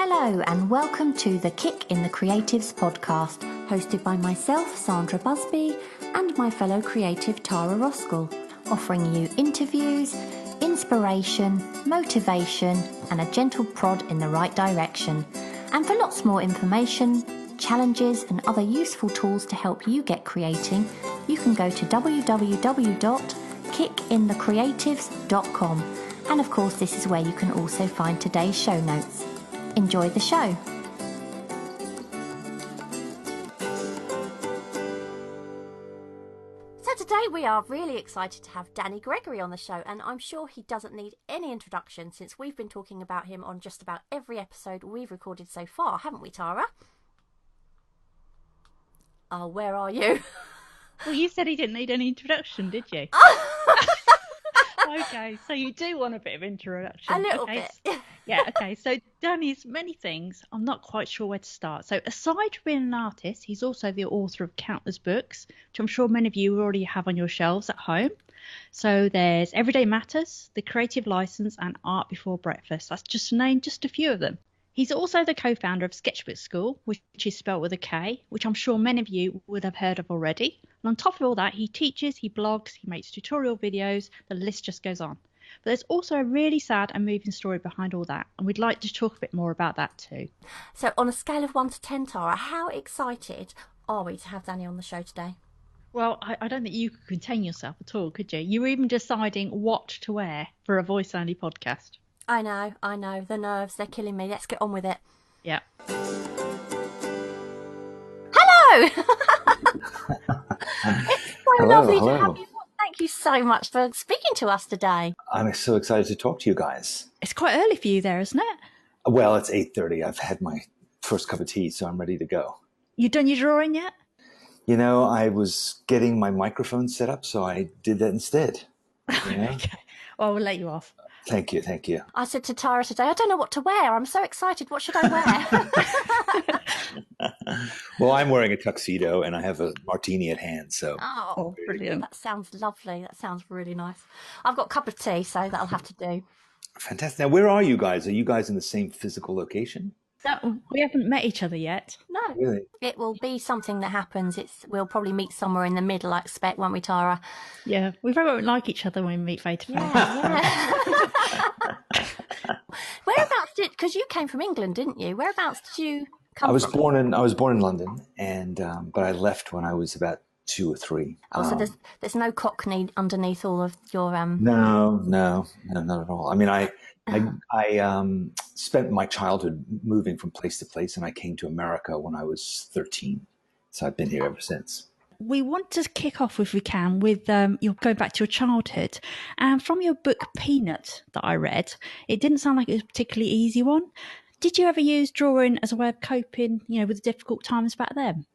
Hello and welcome to the Kick in the Creatives podcast, hosted by myself, Sandra Busby, and my fellow creative Tara Roskell, offering you interviews, inspiration, motivation, and a gentle prod in the right direction. And for lots more information, challenges, and other useful tools to help you get creating, you can go to www.kickinthecreatives.com. And of course, this is where you can also find today's show notes. Enjoy the show. So today we are really excited to have Danny Gregory on the show, and I'm sure he doesn't need any introduction since we've been talking about him on just about every episode we've recorded so far, haven't we, Tara? Oh, where are you? Well, you said he didn't need any introduction, did you? Okay, so you do want a bit of introduction. A little bit. Yeah, okay. So Danny's many things. I'm not quite sure where to start. So aside from being an artist, he's also the author of countless books, which I'm sure many of you already have on your shelves at home. So there's Everyday Matters, The Creative License, and Art Before Breakfast. That's just to name just a few of them. He's also the co-founder of Sketchbook Skool, which is spelled with a K, which I'm sure many of you would have heard of already. And on top of all that, he teaches, he blogs, he makes tutorial videos, the list just goes on. But there's also a really sad and moving story behind all that, and we'd like to talk a bit more about that too. So on a scale of 1 to 10, Tara, how excited are we to have Danny on the show today? Well, I don't think you could contain yourself at all, could you? You were even deciding what to wear for a voice-only podcast. I know. The nerves, they're killing me. Let's get on with it. Yeah. Hello! It's so lovely to have you. Thank you so much for speaking to us today. I'm so excited to talk to you guys. It's quite early for you there, isn't it? Well, it's 8:30. I've had my first cup of tea, so I'm ready to go. You done your drawing yet? You know, I was getting my microphone set up, so I did that instead. You know? Okay. Well, we'll let you off. Thank you. I said to Tara today, I don't know what to wear. I'm so excited. What should I wear? Well, I'm wearing a tuxedo and I have a martini at hand. So. Oh, brilliant. That sounds lovely. That sounds really nice. I've got a cup of tea, so that'll have to do. Fantastic. Now, where are you guys? Are you guys in the same physical location? No, we haven't met each other yet. No. Really? It will be something that happens. We'll probably meet somewhere in the middle, I expect, won't we, Tara? Yeah, we very won't like each other when we meet face to face. Yeah. Whereabouts because you came from England, didn't you? Whereabouts did you come from? I was born in London, and but I left when I was about 2 or 3. Oh, so there's no Cockney underneath all of your No, not at all. I mean, I spent my childhood moving from place to place, and I came to America when I was 13. So I've been here ever since. We want to kick off, if we can, with you're going back to your childhood. And from your book Peanut that I read, it didn't sound like it was a particularly easy one. Did you ever use drawing as a way of coping, with the difficult times back then?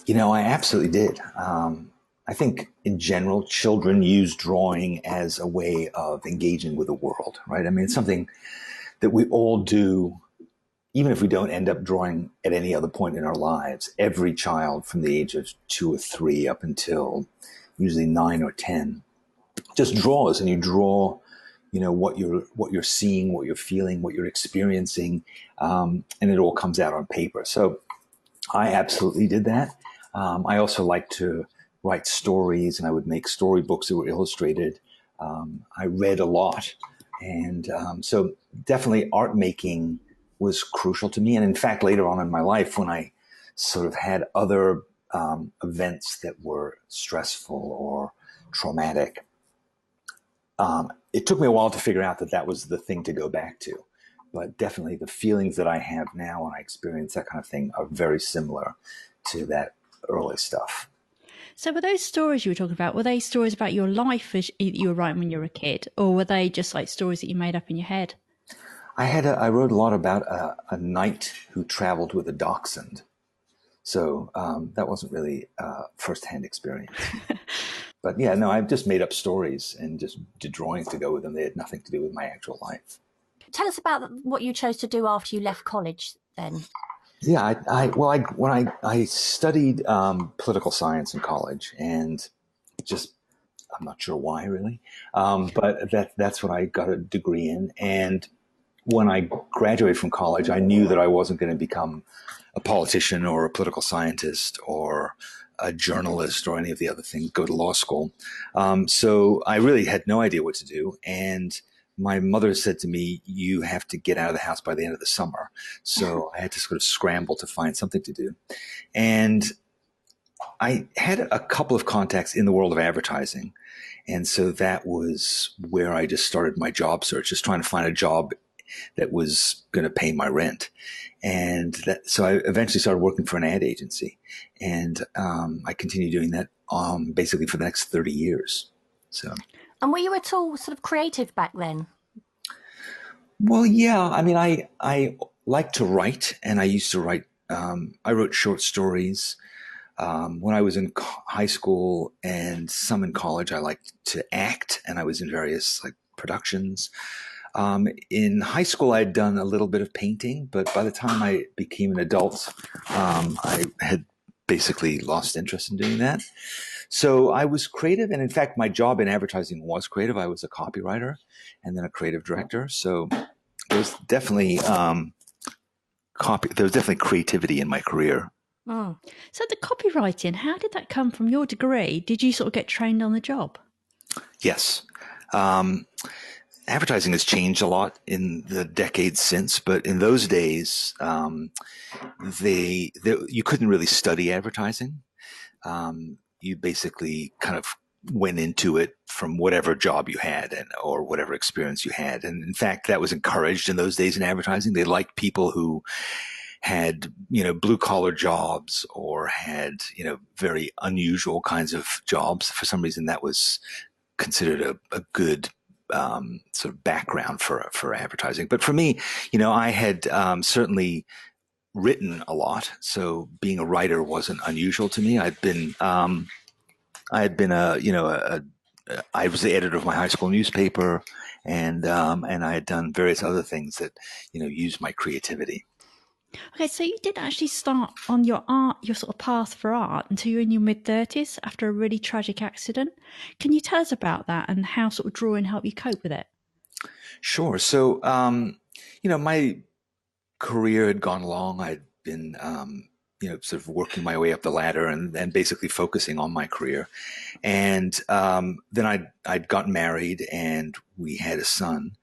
You know, I absolutely did. I think in general, children use drawing as a way of engaging with the world, right? I mean, it's something that we all do, even if we don't end up drawing at any other point in our lives. Every child from the age of 2 or 3 up until usually 9 or 10 just draws, and you draw, what you're seeing, what you're feeling, what you're experiencing, and it all comes out on paper. So I absolutely did that. I also like to write stories, and I would make storybooks that were illustrated. I read a lot. And so definitely art making was crucial to me. And in fact, later on in my life, when I sort of had other events that were stressful or traumatic, it took me a while to figure out that was the thing to go back to. But definitely the feelings that I have now when I experience that kind of thing are very similar to that early stuff. So were those stories you were talking about, were they stories about your life as you were writing when you were a kid, or were they just like stories that you made up in your head? I wrote a lot about a knight who traveled with a dachshund. So that wasn't really a first-hand experience. But yeah, no, I just made up stories and just did drawings to go with them. They had nothing to do with my actual life. Tell us about what you chose to do after you left college then. Yeah, I studied political science in college, and just I'm not sure why really, but that's what I got a degree in, and when I graduated from college, I knew that I wasn't going to become a politician or a political scientist or a journalist or any of the other things, go to law school. So I really had no idea what to do. And my mother said to me, you have to get out of the house by the end of the summer. So I had to sort of scramble to find something to do. And I had a couple of contacts in the world of advertising. And so that was where I just started my job search, just trying to find a job that was going to pay my rent. And so I eventually started working for an ad agency. And I continued doing that basically for the next 30 years. So. And were you at all sort of creative back then? Well, yeah. I mean, I like to write, and I used to write. I wrote short stories. When I was in high school and some in college, I liked to act, and I was in various like productions. In high school, I'd done a little bit of painting, but by the time I became an adult, I had basically lost interest in doing that. So I was creative, and in fact, my job in advertising was creative. I was a copywriter and then a creative director. So there's definitely there was definitely creativity in my career. Oh. So the copywriting, how did that come from your degree? Did you sort of get trained on the job? Yes. Advertising has changed a lot in the decades since, but in those days, you couldn't really study advertising. You basically kind of went into it from whatever job you had or whatever experience you had. And in fact, that was encouraged in those days in advertising. They liked people who had, blue collar jobs or had, very unusual kinds of jobs. For some reason, that was considered a good sort of background for advertising. But for me, I had certainly written a lot, so being a writer wasn't unusual to me. I was the editor of my high school newspaper, and I had done various other things that used my creativity. Okay, so you didn't actually start on your sort of path for art until you were in your mid-30s after a really tragic accident. Can you tell us about that and how sort of drawing helped you cope with it? Sure. So, my career had gone along. I'd been, sort of working my way up the ladder and basically focusing on my career. And then I'd gotten married and we had a son.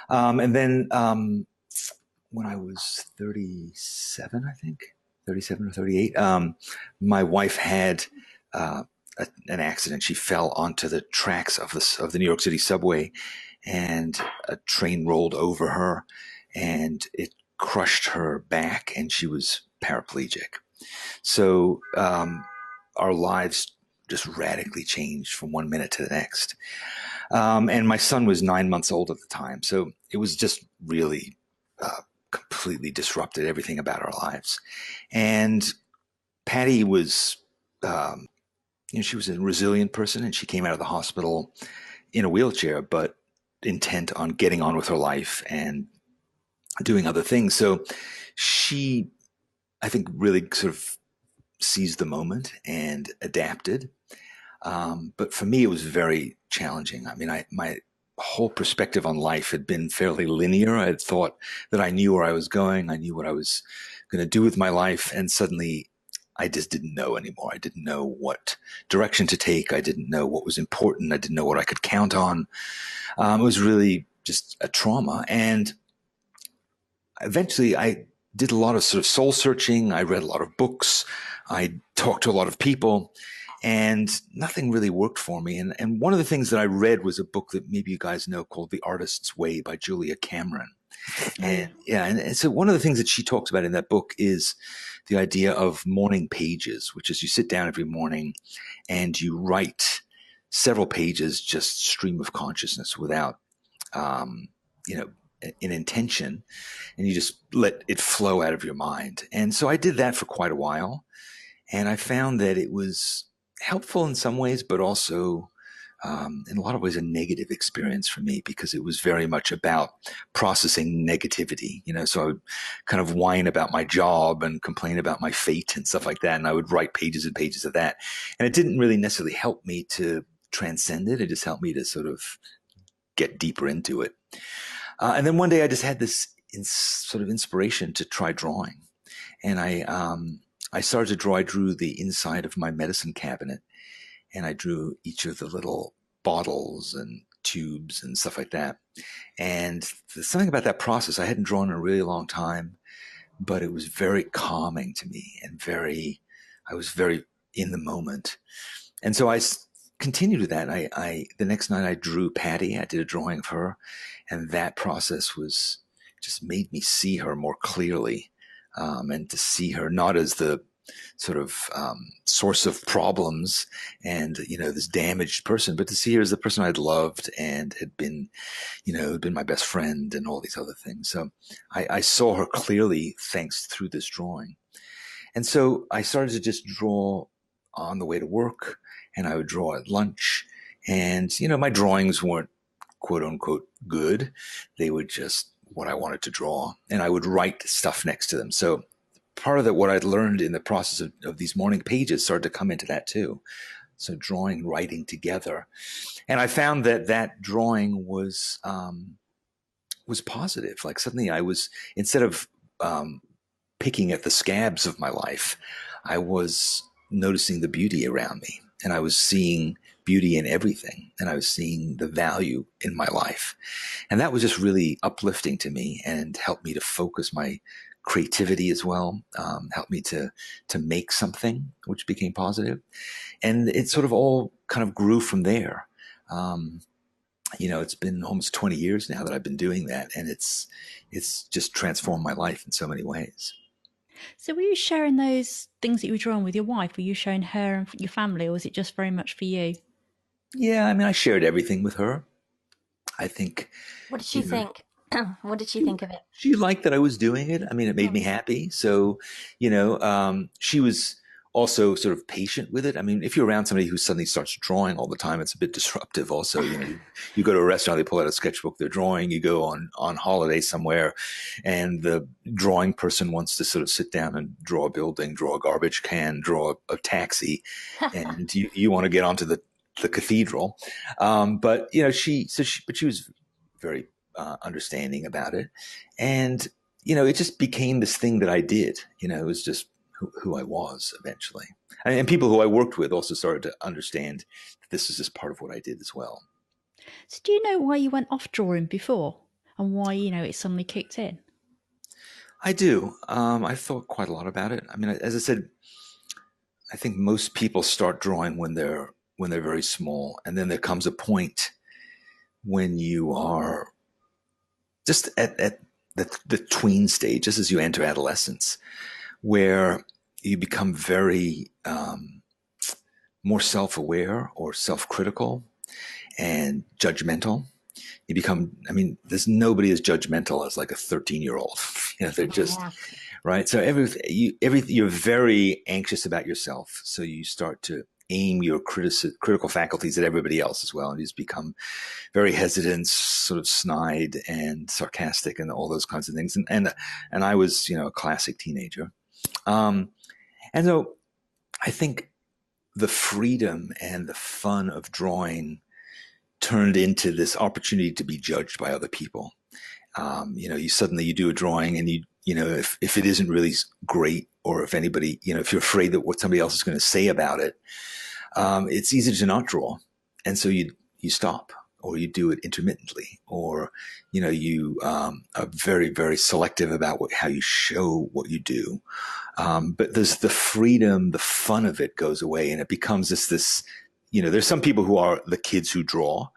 And then when I was 37, I think, 37 or 38, my wife had an accident. She fell onto the tracks of the New York City subway, and a train rolled over her, and it crushed her back, and she was paraplegic. So our lives just radically changed from one minute to the next. And my son was 9 months old at the time, so it was just really completely disrupted everything about our lives. And Patty was, she was a resilient person, and she came out of the hospital in a wheelchair, but intent on getting on with her life and doing other things. So she, I think, really sort of seized the moment and adapted. But for me, it was very challenging. I mean, my whole perspective on life had been fairly linear. I had thought that I knew where I was going. I knew what I was going to do with my life. And suddenly I just didn't know anymore. I didn't know what direction to take. I didn't know what was important. I didn't know what I could count on. It was really just a trauma. And eventually I did a lot of sort of soul searching. I read a lot of books. I talked to a lot of people. And nothing really worked for me. And one of the things that I read was a book that maybe you guys know called The Artist's Way by Julia Cameron. And so one of the things that she talks about in that book is the idea of morning pages, which is you sit down every morning and you write several pages, just stream of consciousness without, an intention, and you just let it flow out of your mind. And so I did that for quite a while. And I found that it was helpful in some ways, but also in a lot of ways a negative experience for me, because it was very much about processing negativity. So I would kind of whine about my job and complain about my fate and stuff like that. And I would write pages and pages of that. And it didn't really necessarily help me to transcend it. It just helped me to sort of get deeper into it. And then one day I just had this sort of inspiration to try drawing. And I started to draw. I drew the inside of my medicine cabinet, and I drew each of the little bottles and tubes and stuff like that. And there's something about that process. I hadn't drawn in a really long time, but it was very calming to me, and I was very in the moment. And so I continued with that. The next night I drew Patty. I did a drawing of her, and that process was just made me see her more clearly, and to see her not as the sort of source of problems and this damaged person, but to see her as the person I'd loved and had been my best friend and all these other things. So I saw her clearly thanks through this drawing. And so I started to just draw on the way to work, and I would draw at lunch. And my drawings weren't quote unquote good. They were just what I wanted to draw, and I would write stuff next to them. So part of that, what I'd learned in the process of these morning pages started to come into that too. So drawing, writing together. And I found that drawing was positive. Like suddenly I was, instead of picking at the scabs of my life, I was noticing the beauty around me, and I was seeing beauty in everything, and I was seeing the value in my life. And that was just really uplifting to me and helped me to focus my creativity as well, helped me to make something, which became positive. And it sort of all kind of grew from there. It's been almost 20 years now that I've been doing that, and it's just transformed my life in so many ways. So were you sharing those things that you were drawing with your wife? Were you showing her and your family, or was it just very much for you? Yeah, I mean, I shared everything with her. I think. What did she think? What did she think of it? She liked that I was doing it. I mean, it made me happy. So, she was also sort of patient with it. I mean, if you're around somebody who suddenly starts drawing all the time, it's a bit disruptive also. You go to a restaurant, they pull out a sketchbook, they're drawing. You go on holiday somewhere, and the drawing person wants to sort of sit down and draw a building, draw a garbage can, draw a taxi, and you want to get onto the cathedral. But she was very understanding about it, and it just became this thing that I did. It was just who I was eventually, and people who I worked with also started to understand that this is just part of what I did as well. So do you know why you went off drawing before, and why it suddenly kicked in? I do. I thought quite a lot about it. I mean, as I said, I think most people start drawing when they're very small, and then there comes a point when you are just at the tween stage, just as you enter adolescence, where you become very more self-aware or self-critical and judgmental. You become, I mean, there's nobody as judgmental as like a 13-year-old. They're just, right? So you're very anxious about yourself. So you start to aim your critical faculties at everybody else as well. And you just become very hesitant, sort of snide and sarcastic and all those kinds of things. And I was, a classic teenager. And so I think the freedom and the fun of drawing turned into this opportunity to be judged by other people. You suddenly you do a drawing, and if it isn't really great, or if anybody, if you're afraid that what somebody else is going to say about it, it's easy to not draw. And so you stop, or you do it intermittently, or, you are very, very selective about how you show what you do. But there's the freedom, the fun of it goes away, and it becomes this, there's some people who are the kids who draw.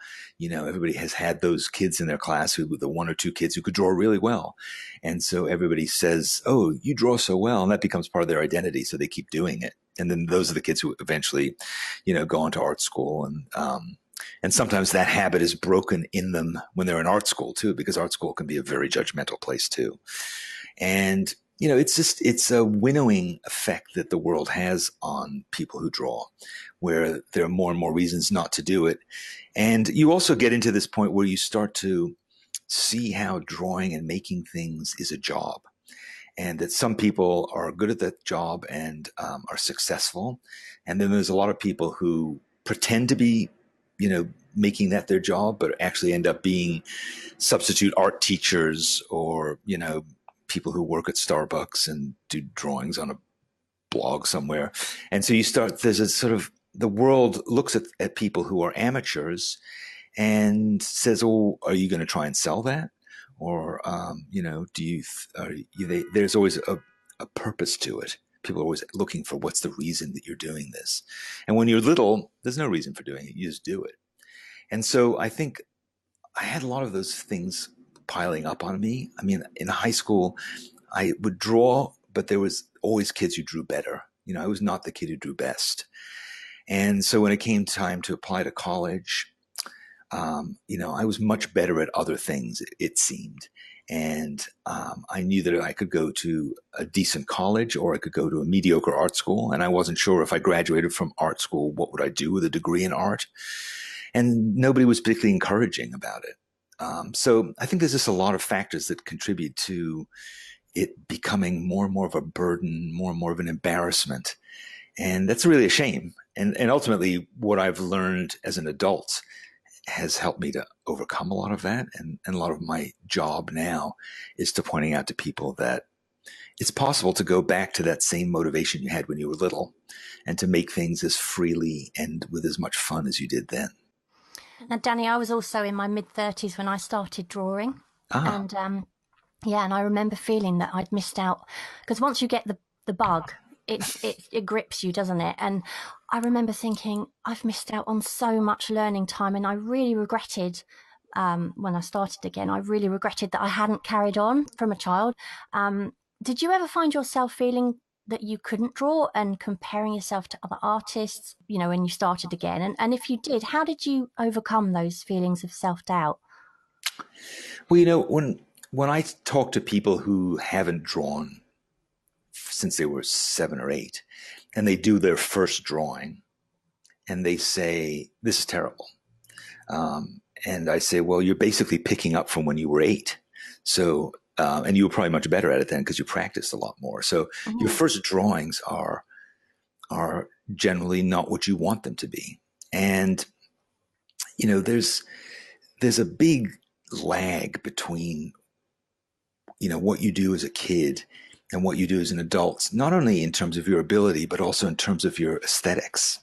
Everybody has had those kids in their class who were the one or two kids who could draw really well. And so everybody says, oh, you draw so well. And that becomes part of their identity. So they keep doing it. And then those are the kids who eventually, go into art school. And sometimes that habit is broken in them when they're in art school too, because art school can be a very judgmental place too. And, it's a winnowing effect that the world has on people who draw, where there are more and more reasons not to do it. And you also get into this point where you start to see how drawing and making things is a job, and that some people are good at that job and are successful. And then there's a lot of people who pretend to be, making that their job, but actually end up being substitute art teachers or, people who work at Starbucks and do drawings on a blog somewhere. And so there's a sort of, the world looks at people who are amateurs and says, "Oh, are you going to try and sell that?" Or, there's always a purpose to it. People are always looking for what's the reason that you're doing this. And when you're little, there's no reason for doing it. You just do it. And so I think I had a lot of those things piling up on me. I mean, in high school, I would draw, but there was always kids who drew better. I was not the kid who drew best. And so when it came time to apply to college, I was much better at other things, it seemed. And I knew that I could go to a decent college or I could go to a mediocre art school. And I wasn't sure if I graduated from art school, what would I do with a degree in art? And nobody was particularly encouraging about it. So I think there's just a lot of factors that contribute to it becoming more and more of a burden, more and more of an embarrassment. And that's really a shame. And ultimately, what I've learned as an adult has helped me to overcome a lot of that. And a lot of my job now is to pointing out to people that it's possible to go back to that same motivation you had when you were little and to make things as freely and with as much fun as you did then. Now, Danny, I was also in my mid-30s when I started drawing. And and I remember feeling that I'd missed out, because once you get the bug, it grips you, doesn't it? And I remember thinking, I've missed out on so much learning time, and I really regretted when I started again. I really regretted that I hadn't carried on from a child. Did you ever find yourself feeling that you couldn't draw and comparing yourself to other artists, when you started again? And if you did, how did you overcome those feelings of self-doubt? Well, when I talk to people who haven't drawn since they were 7 or 8, and they do their first drawing, and they say, "This is terrible." And I say, "Well, you're basically picking up from when you were 8. So, and you were probably much better at it then because you practiced a lot more. So your first drawings are generally not what you want them to be." And, there's a big lag between, what you do as a kid and what you do as an adult, not only in terms of your ability, but also in terms of your aesthetics.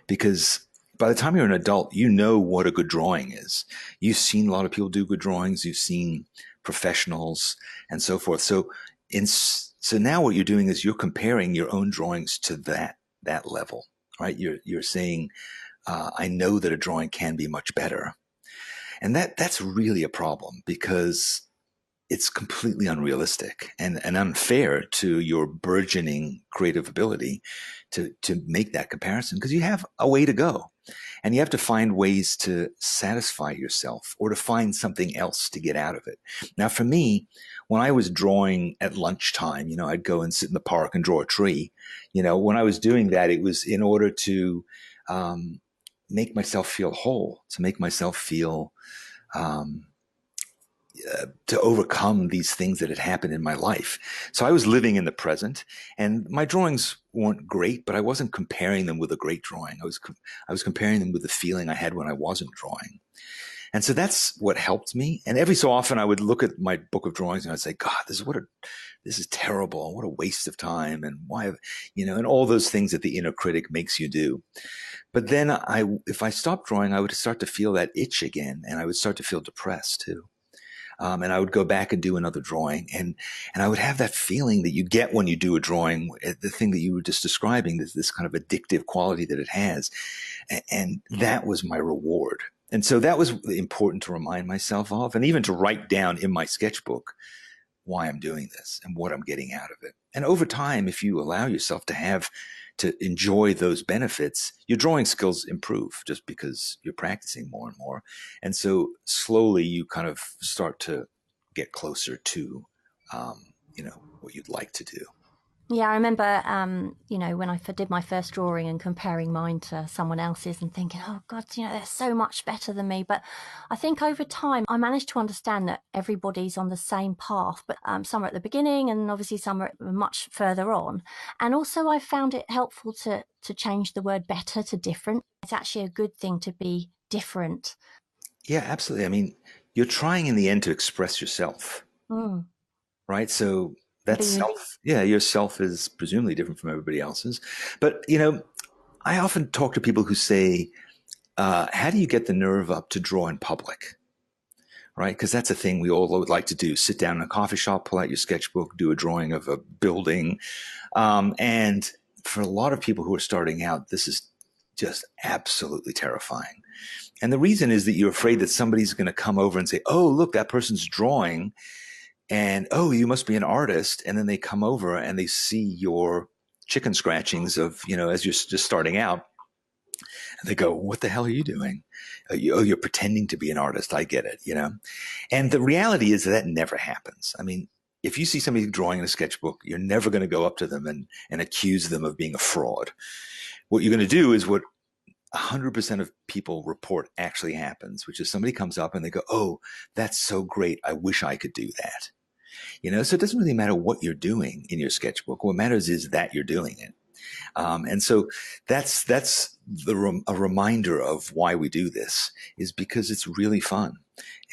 Because by the time you're an adult, you know what a good drawing is. You've seen a lot of people do good drawings. You've seen professionals and so forth. So now what you're doing is you're comparing your own drawings to that level, right? You're saying, I know that a drawing can be much better. And that's really a problem, because it's completely unrealistic and unfair to your burgeoning creative ability to make that comparison, because you have a way to go and you have to find ways to satisfy yourself or to find something else to get out of it. Now, for me, when I was drawing at lunchtime, I'd go and sit in the park and draw a tree. When I was doing that, it was in order to make myself feel whole, to make myself feel to overcome these things that had happened in my life. So I was living in the present, and my drawings weren't great, but I wasn't comparing them with a great drawing. I was comparing them with the feeling I had when I wasn't drawing. And so that's what helped me. And every so often I would look at my book of drawings and I'd say, "God, this is terrible. What a waste of time." And why, and all those things that the inner critic makes you do. But then if I stopped drawing, I would start to feel that itch again, and I would start to feel depressed too. And I would go back and do another drawing, and I would have that feeling that you get when you do a drawing, the thing that you were just describing, this kind of addictive quality that it has. And that was my reward. And so that was important to remind myself of, and even to write down in my sketchbook why I'm doing this and what I'm getting out of it. And over time, if you allow yourself to enjoy those benefits, your drawing skills improve just because you're practicing more and more. And so slowly you kind of start to get closer to, what you'd like to do. Yeah, I remember, when I did my first drawing and comparing mine to someone else's and thinking, "Oh God, they're so much better than me." But I think over time, I managed to understand that everybody's on the same path, but some are at the beginning and obviously some are much further on. And also I found it helpful to change the word better to different. It's actually a good thing to be different. Yeah, absolutely. I mean, you're trying in the end to express yourself, Mm. right? So that But you, self, yeah, your self is presumably different from everybody else's. But, I often talk to people who say, how do you get the nerve up to draw in public? Right? Because that's a thing we all would like to do. Sit down in a coffee shop, pull out your sketchbook, do a drawing of a building. And for a lot of people who are starting out, this is just absolutely terrifying. And the reason is that you're afraid that somebody's going to come over and say, oh, look, that person's drawing. And, oh, you must be an artist. And then they come over and they see your chicken scratchings of, as you're just starting out. And they go, what the hell are you doing? You're pretending to be an artist. I get it, And the reality is that never happens. I mean, if you see somebody drawing in a sketchbook, you're never going to go up to them and accuse them of being a fraud. What you're going to do is what 100% of people report actually happens, which is somebody comes up and they go, oh, that's so great. I wish I could do that. So it doesn't really matter what you're doing in your sketchbook. What matters is that you're doing it. And so that's a reminder of why we do this, is because it's really fun,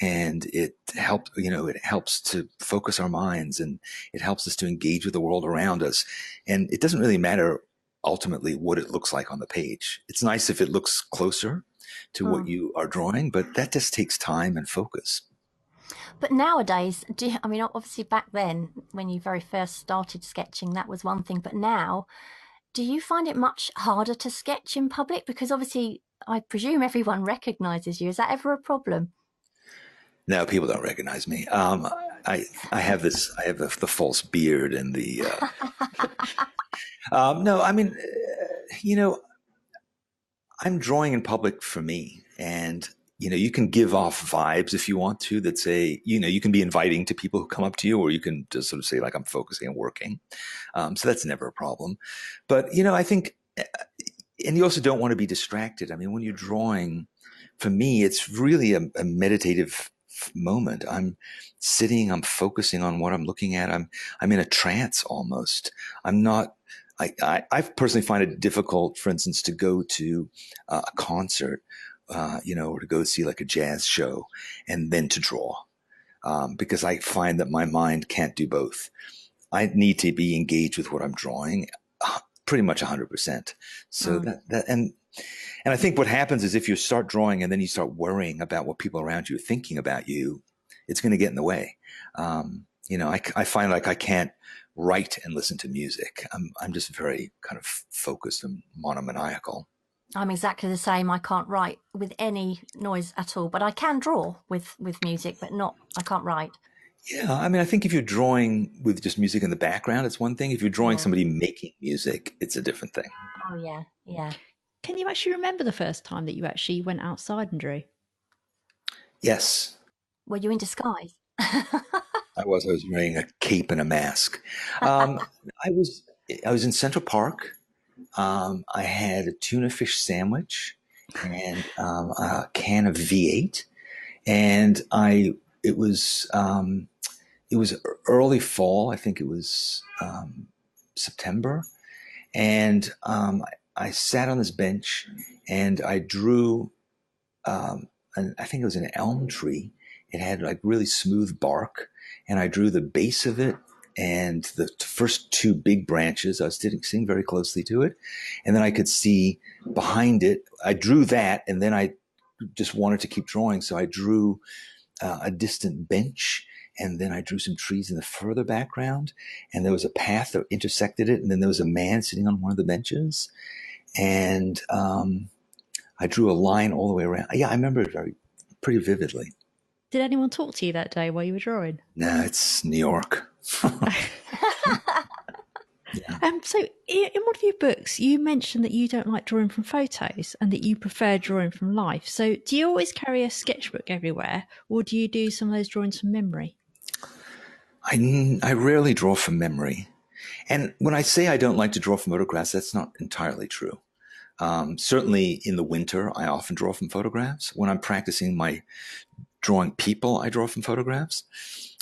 and it helps to focus our minds, and it helps us to engage with the world around us. And it doesn't really matter ultimately what it looks like on the page. It's nice if it looks closer to what you are drawing, but that just takes time and focus. But nowadays, obviously back then when you very first started sketching, that was one thing. But now, do you find it much harder to sketch in public? Because obviously, I presume everyone recognizes you. Is that ever a problem? No, people don't recognize me. I have the false beard and the. No, I mean, I'm drawing in public for me, and you can give off vibes if you want to that say, you can be inviting to people who come up to you, or you can just sort of say, like, I'm focusing and working. So that's never a problem. But, I think, and you also don't want to be distracted. I mean, when you're drawing, for me, it's really a meditative moment. I'm sitting, I'm focusing on what I'm looking at. I'm in a trance almost. I'm not, I personally find it difficult, for instance, to go to a concert, or to go see like a jazz show and then to draw, because I find that my mind can't do both. I need to be engaged with what I'm drawing pretty much 100%. So and I think what happens is if you start drawing and then you start worrying about what people around you are thinking about you, it's going to get in the way. I find like I can't write and listen to music. I'm just very kind of focused and monomaniacal. I'm exactly the same. I can't write with any noise at all, but I can draw with music, but I can't write. Yeah, I mean, I think if you're drawing with just music in the background, it's one thing. If you're drawing somebody making music, it's a different thing. Oh, yeah, yeah. Can you actually remember the first time that you actually went outside and drew? Yes. Were you in disguise? I was wearing a cape and a mask. I was in Central Park. I had a tuna fish sandwich and a can of V8, and it was early fall. I think it was September, and I sat on this bench and I drew. And I think it was an elm tree. It had like really smooth bark, and I drew the base of it and the first two big branches. I was sitting very closely to it, and then I could see behind it. I drew that, and then I just wanted to keep drawing, so I drew a distant bench, and then I drew some trees in the further background, and there was a path that intersected it, and then there was a man sitting on one of the benches, and I drew a line all the way around. Yeah, I remember it pretty vividly. Did anyone talk to you that day while you were drawing? No, it's New York. Yeah. So in one of your books, you mentioned that you don't like drawing from photos and that you prefer drawing from life. So do you always carry a sketchbook everywhere, or do you do some of those drawings from memory? I rarely draw from memory. And when I say I don't like to draw from photographs, that's not entirely true. Certainly in the winter, I often draw from photographs. When I'm practicing my drawing people, I draw from photographs.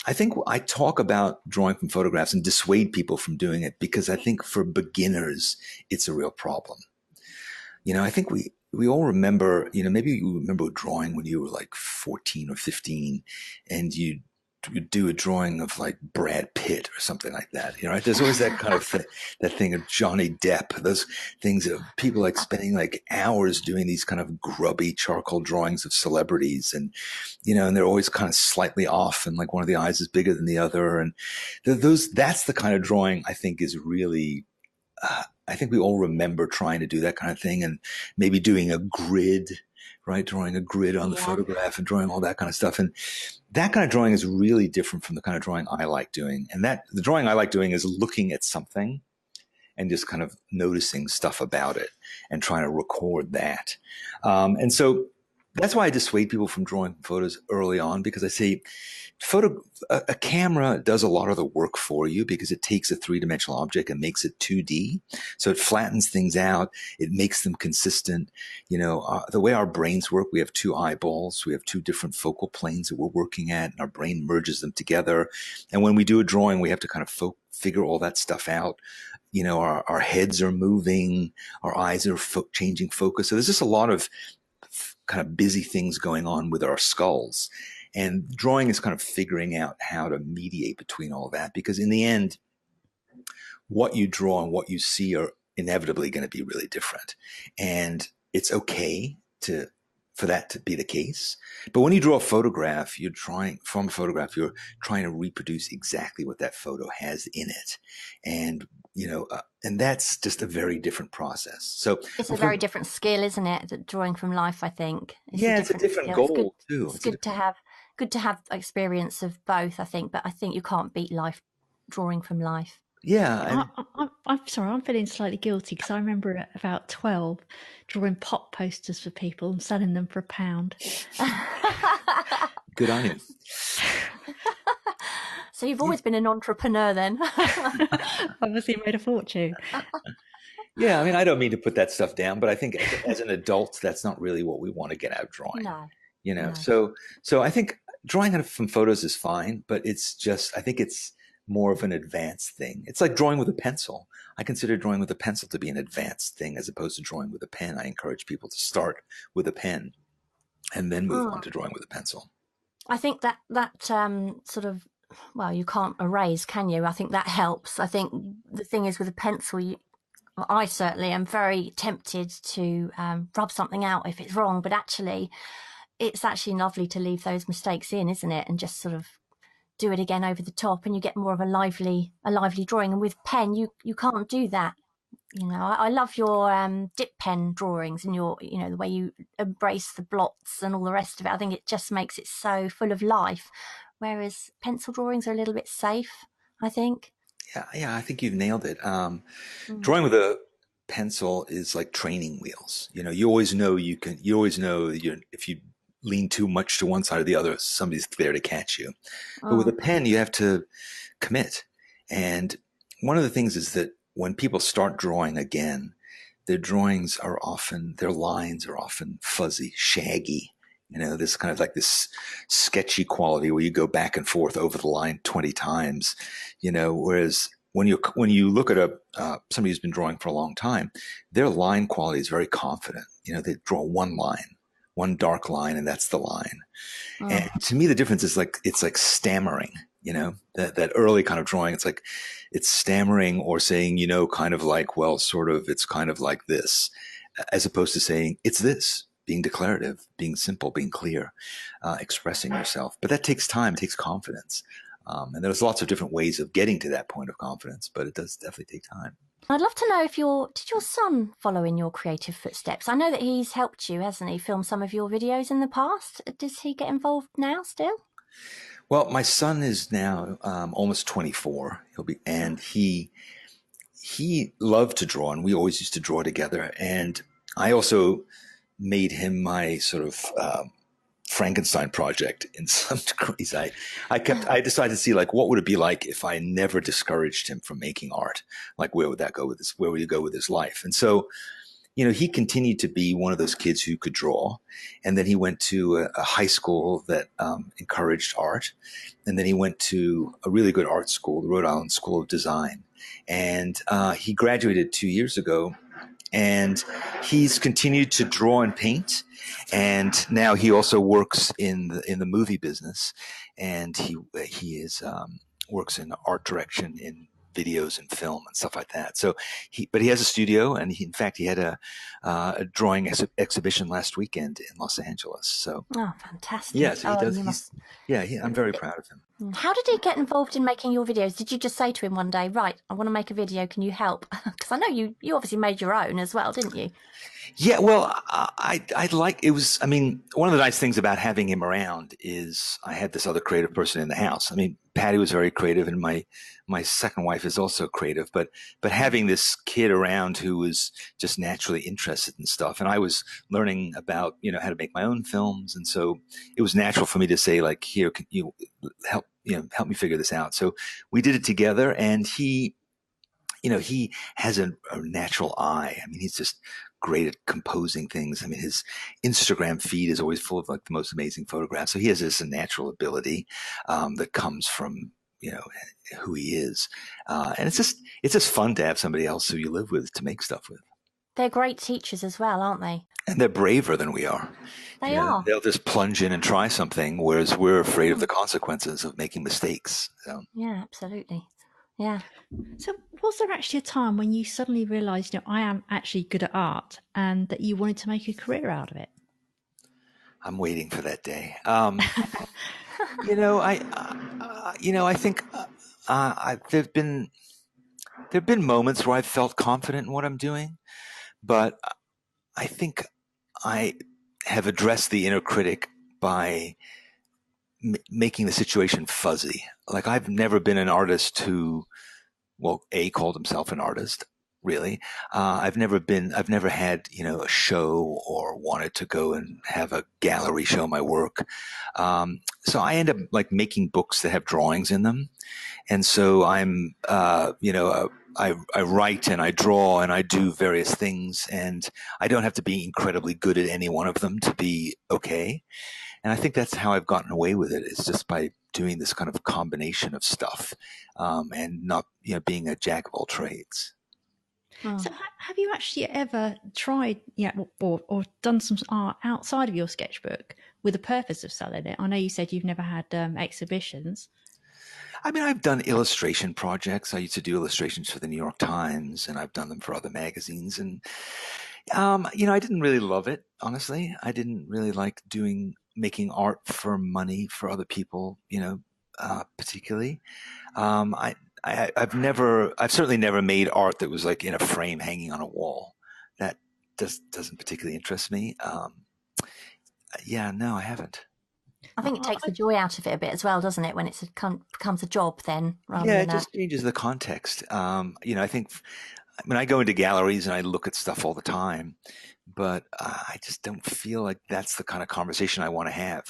I think I talk about drawing from photographs and dissuade people from doing it because I think for beginners, it's a real problem. I think we all remember, maybe you remember drawing when you were like 14 or 15 and you do a drawing of like Brad Pitt or something like that. Right? There's always that kind of that thing of Johnny Depp, those things of people like spending like hours doing these kind of grubby charcoal drawings of celebrities. And, and they're always kind of slightly off and like one of the eyes is bigger than the other. And that's the kind of drawing I think is really, I think we all remember trying to do that kind of thing and maybe doing a grid, right? Drawing a grid on the photograph and drawing all that kind of stuff. And that kind of drawing is really different from the kind of drawing I like doing. And the drawing I like doing is looking at something and just kind of noticing stuff about it and trying to record that. And so that's why I dissuade people from drawing photos early on, because I say a camera does a lot of the work for you because it takes a three-dimensional object and makes it 2D. So it flattens things out. It makes them consistent. The way our brains work, we have two eyeballs. We have two different focal planes that we're working at, and our brain merges them together. And when we do a drawing, we have to kind of figure all that stuff out. Our heads are moving, our eyes are changing focus. So there's just a lot of kind of busy things going on with our skulls. And drawing is kind of figuring out how to mediate between all that, because in the end, what you draw and what you see are inevitably going to be really different. And it's okay for that to be the case. But when you draw a photograph, you're trying to reproduce exactly what that photo has in it. And, and that's just a very different process. So it's a very different skill, isn't it? Drawing from life, I think. It's a different goal too. It's good to have experience of both, I think. But I think you can't beat life drawing from life. Yeah. I'm sorry, I'm feeling slightly guilty because I remember at about 12 drawing pop posters for people and selling them for £1. Good on you. So you've always been an entrepreneur then. Obviously made a fortune. Yeah, I mean, I don't mean to put that stuff down, but I think as an adult, that's not really what we want to get out of drawing. No. So I think drawing from photos is fine, but I think it's more of an advanced thing. It's like drawing with a pencil. I consider drawing with a pencil to be an advanced thing as opposed to drawing with a pen. I encourage people to start with a pen and then move on to drawing with a pencil. I think that sort of, well, you can't erase, can you? I think that helps. I think the thing is with a pencil, I certainly am very tempted to rub something out if it's wrong, but actually it's actually lovely to leave those mistakes in, isn't it? And just sort of do it again over the top, and you get more of a lively drawing. And with pen, you can't do that. I love your dip pen drawings and your, the way you embrace the blots and all the rest of it. I think it just makes it so full of life. Whereas pencil drawings are a little bit safe, I think. Yeah, I think you've nailed it. Drawing with a pencil is like training wheels. You always know if you lean too much to one side or the other, somebody's there to catch you. But with a pen, you have to commit. And one of the things is that when people start drawing again, their lines are often fuzzy, shaggy. This kind of like this sketchy quality where you go back and forth over the line 20 times, whereas when you look at somebody who's been drawing for a long time, their line quality is very confident. They draw one line, one dark line, and that's the line. And to me, the difference is it's like stammering, that early kind of drawing. It's like it's stammering or saying, kind of like, well, sort of, it's kind of like this, as opposed to saying it's this, being declarative, being simple, being clear, expressing yourself. But that takes time, it takes confidence. And there's lots of different ways of getting to that point of confidence, but it does definitely take time. I'd love to know did your son follow in your creative footsteps? I know that he's helped you, hasn't he, film some of your videos in the past. Does he get involved now still? Well, my son is now almost 24. He loved to draw, and we always used to draw together. And I also made him my sort of Frankenstein project in some degrees. I decided to see what would it be like if I never discouraged him from making art? Where would that go with where would he go with his life? And so, he continued to be one of those kids who could draw. And then he went to a high school that encouraged art. And then he went to a really good art school, the Rhode Island School of Design. And he graduated 2 years ago. And he's continued to draw and paint, and now he also works in the movie business, and he is works in art direction in videos and film and stuff like that. So but he has a studio, and in fact he had a drawing exhibition last weekend in Los Angeles. So fantastic! yeah, so he does. I'm very proud of him. How did he get involved in making your videos? Did you just say to him one day, right, I want to make a video, can you help? Because I know you obviously made your own as well, didn't you? Yeah, well, I like it was. I mean, one of the nice things about having him around is I had this other creative person in the house. I mean, Patty was very creative, and my second wife is also creative. But having this kid around who was just naturally interested in stuff, and I was learning about how to make my own films, and so it was natural for me to say, like, here, can you help me figure this out. So we did it together, and he has a natural eye. I mean, he's just great at composing things. I mean, his Instagram feed is always full of like the most amazing photographs. So he has this natural ability that comes from who he is, and it's just fun to have somebody else who you live with to make stuff with. They're great teachers as well, aren't they? And they're braver than we are. They are. They'll just plunge in and try something, whereas we're afraid of the consequences of making mistakes. So. Yeah, absolutely. Yeah. So was there actually a time when you suddenly realised, I am actually good at art, and that you wanted to make a career out of it? I'm waiting for that day. I think there've been moments where I've felt confident in what I'm doing, but I think I have addressed the inner critic by making the situation fuzzy. Like, I've never been an artist who, called himself an artist, really. I've never had, a show or wanted to go and have a gallery show my work. So I end up like making books that have drawings in them. And so I'm, I write and I draw and I do various things, and I don't have to be incredibly good at any one of them to be okay. And I think that's how I've gotten away with it, is just by doing this kind of combination of stuff, and not, being a jack of all trades. Oh. So have you actually ever tried, or done some art outside of your sketchbook with the purpose of selling it? I know you said you've never had exhibitions. I mean, I've done illustration projects. I used to do illustrations for the New York Times, and I've done them for other magazines. And, I didn't really love it, honestly. I didn't really like making art for money for other people, particularly. I've certainly never made art that was like in a frame hanging on a wall. That doesn't particularly interest me. No, I haven't. I think it takes the joy out of it a bit as well, doesn't it? When it becomes a job, then it just changes the context. I think when I go into galleries and I look at stuff all the time, but I just don't feel like that's the kind of conversation I want to have.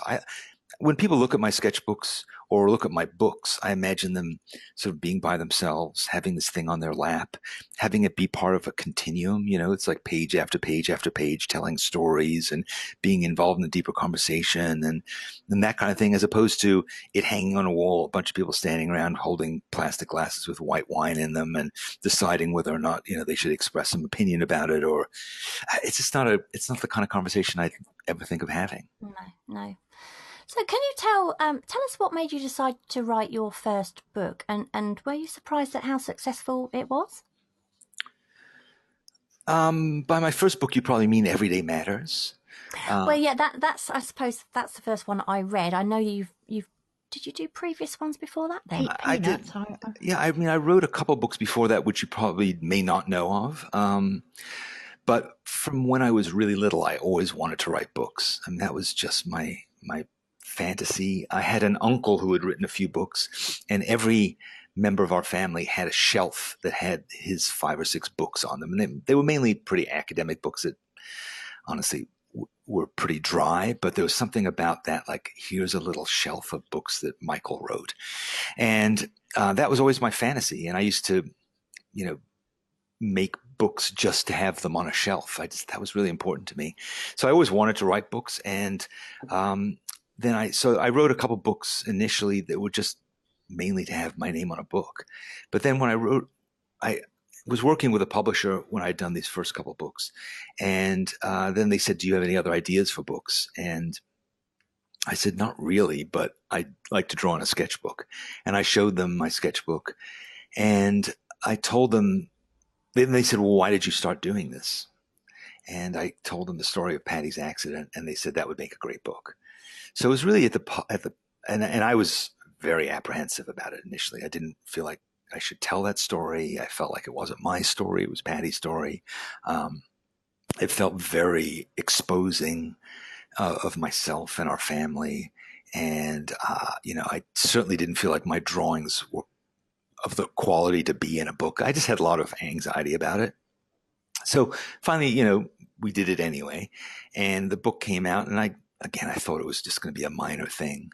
When people look at my sketchbooks or look at my books, I imagine them sort of being by themselves, having this thing on their lap, having it be part of a continuum. It's like page after page after page, telling stories and being involved in a deeper conversation and that kind of thing, as opposed to it hanging on a wall, a bunch of people standing around holding plastic glasses with white wine in them and deciding whether or not, they should express some opinion about it. Or it's not the kind of conversation I ever think of having. No. So can you tell us what made you decide to write your first book, and were you surprised at how successful it was? By my first book, you probably mean Everyday Matters. That's I suppose that's the first one I read. I know you've did you do previous ones before that then? I did. Yeah, I mean, I wrote a couple books before that, which you probably may not know of. But from when I was really little, I always wanted to write books. I mean, that was just my fantasy. I had an uncle who had written a few books, and every member of our family had a shelf that had his 5 or 6 books on them. And they were mainly pretty academic books that honestly were pretty dry, but there was something about that, like, here's a little shelf of books that Michael wrote. And that was always my fantasy. And I used to, make books just to have them on a shelf. That was really important to me. So I always wanted to write books. And then I wrote a couple books initially that were just mainly to have my name on a book. But then when was working with a publisher when I'd done these first couple of books. And then they said, do you have any other ideas for books? And I said, not really, but I'd like to draw in a sketchbook. And I showed them my sketchbook. And I told them, then they said, well, why did you start doing this? And I told them the story of Patty's accident, and they said that would make a great book. So it was really and I was very apprehensive about it initially. I didn't feel like I should tell that story. I felt like it wasn't my story. It was Patty's story. It felt very exposing of myself and our family. And, I certainly didn't feel like my drawings were of the quality to be in a book. I just had a lot of anxiety about it. So finally, we did it anyway. And the book came out, and I thought it was just going to be a minor thing.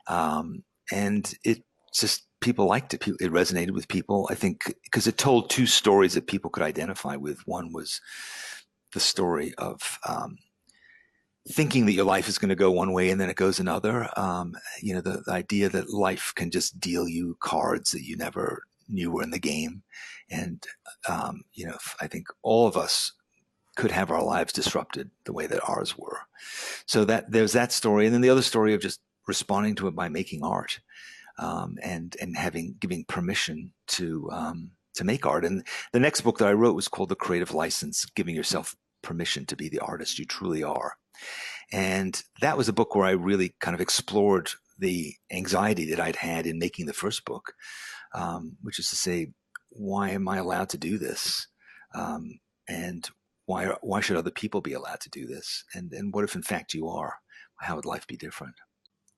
And it just, people liked it. It resonated with people, I think, because it told two stories that people could identify with. One was the story of thinking that your life is going to go one way and then it goes another. The idea that life can just deal you cards that you never knew were in the game. And, I think all of us could have our lives disrupted the way that ours were. So that there's that story. And then the other story of just responding to it by making art, and giving permission to make art. And the next book that I wrote was called The Creative License, giving yourself permission to be the artist you truly are. And that was a book where I really kind of explored the anxiety that I'd had in making the first book, which is to say, why am I allowed to do this? And why should other people be allowed to do this? And what if in fact you are? How would life be different?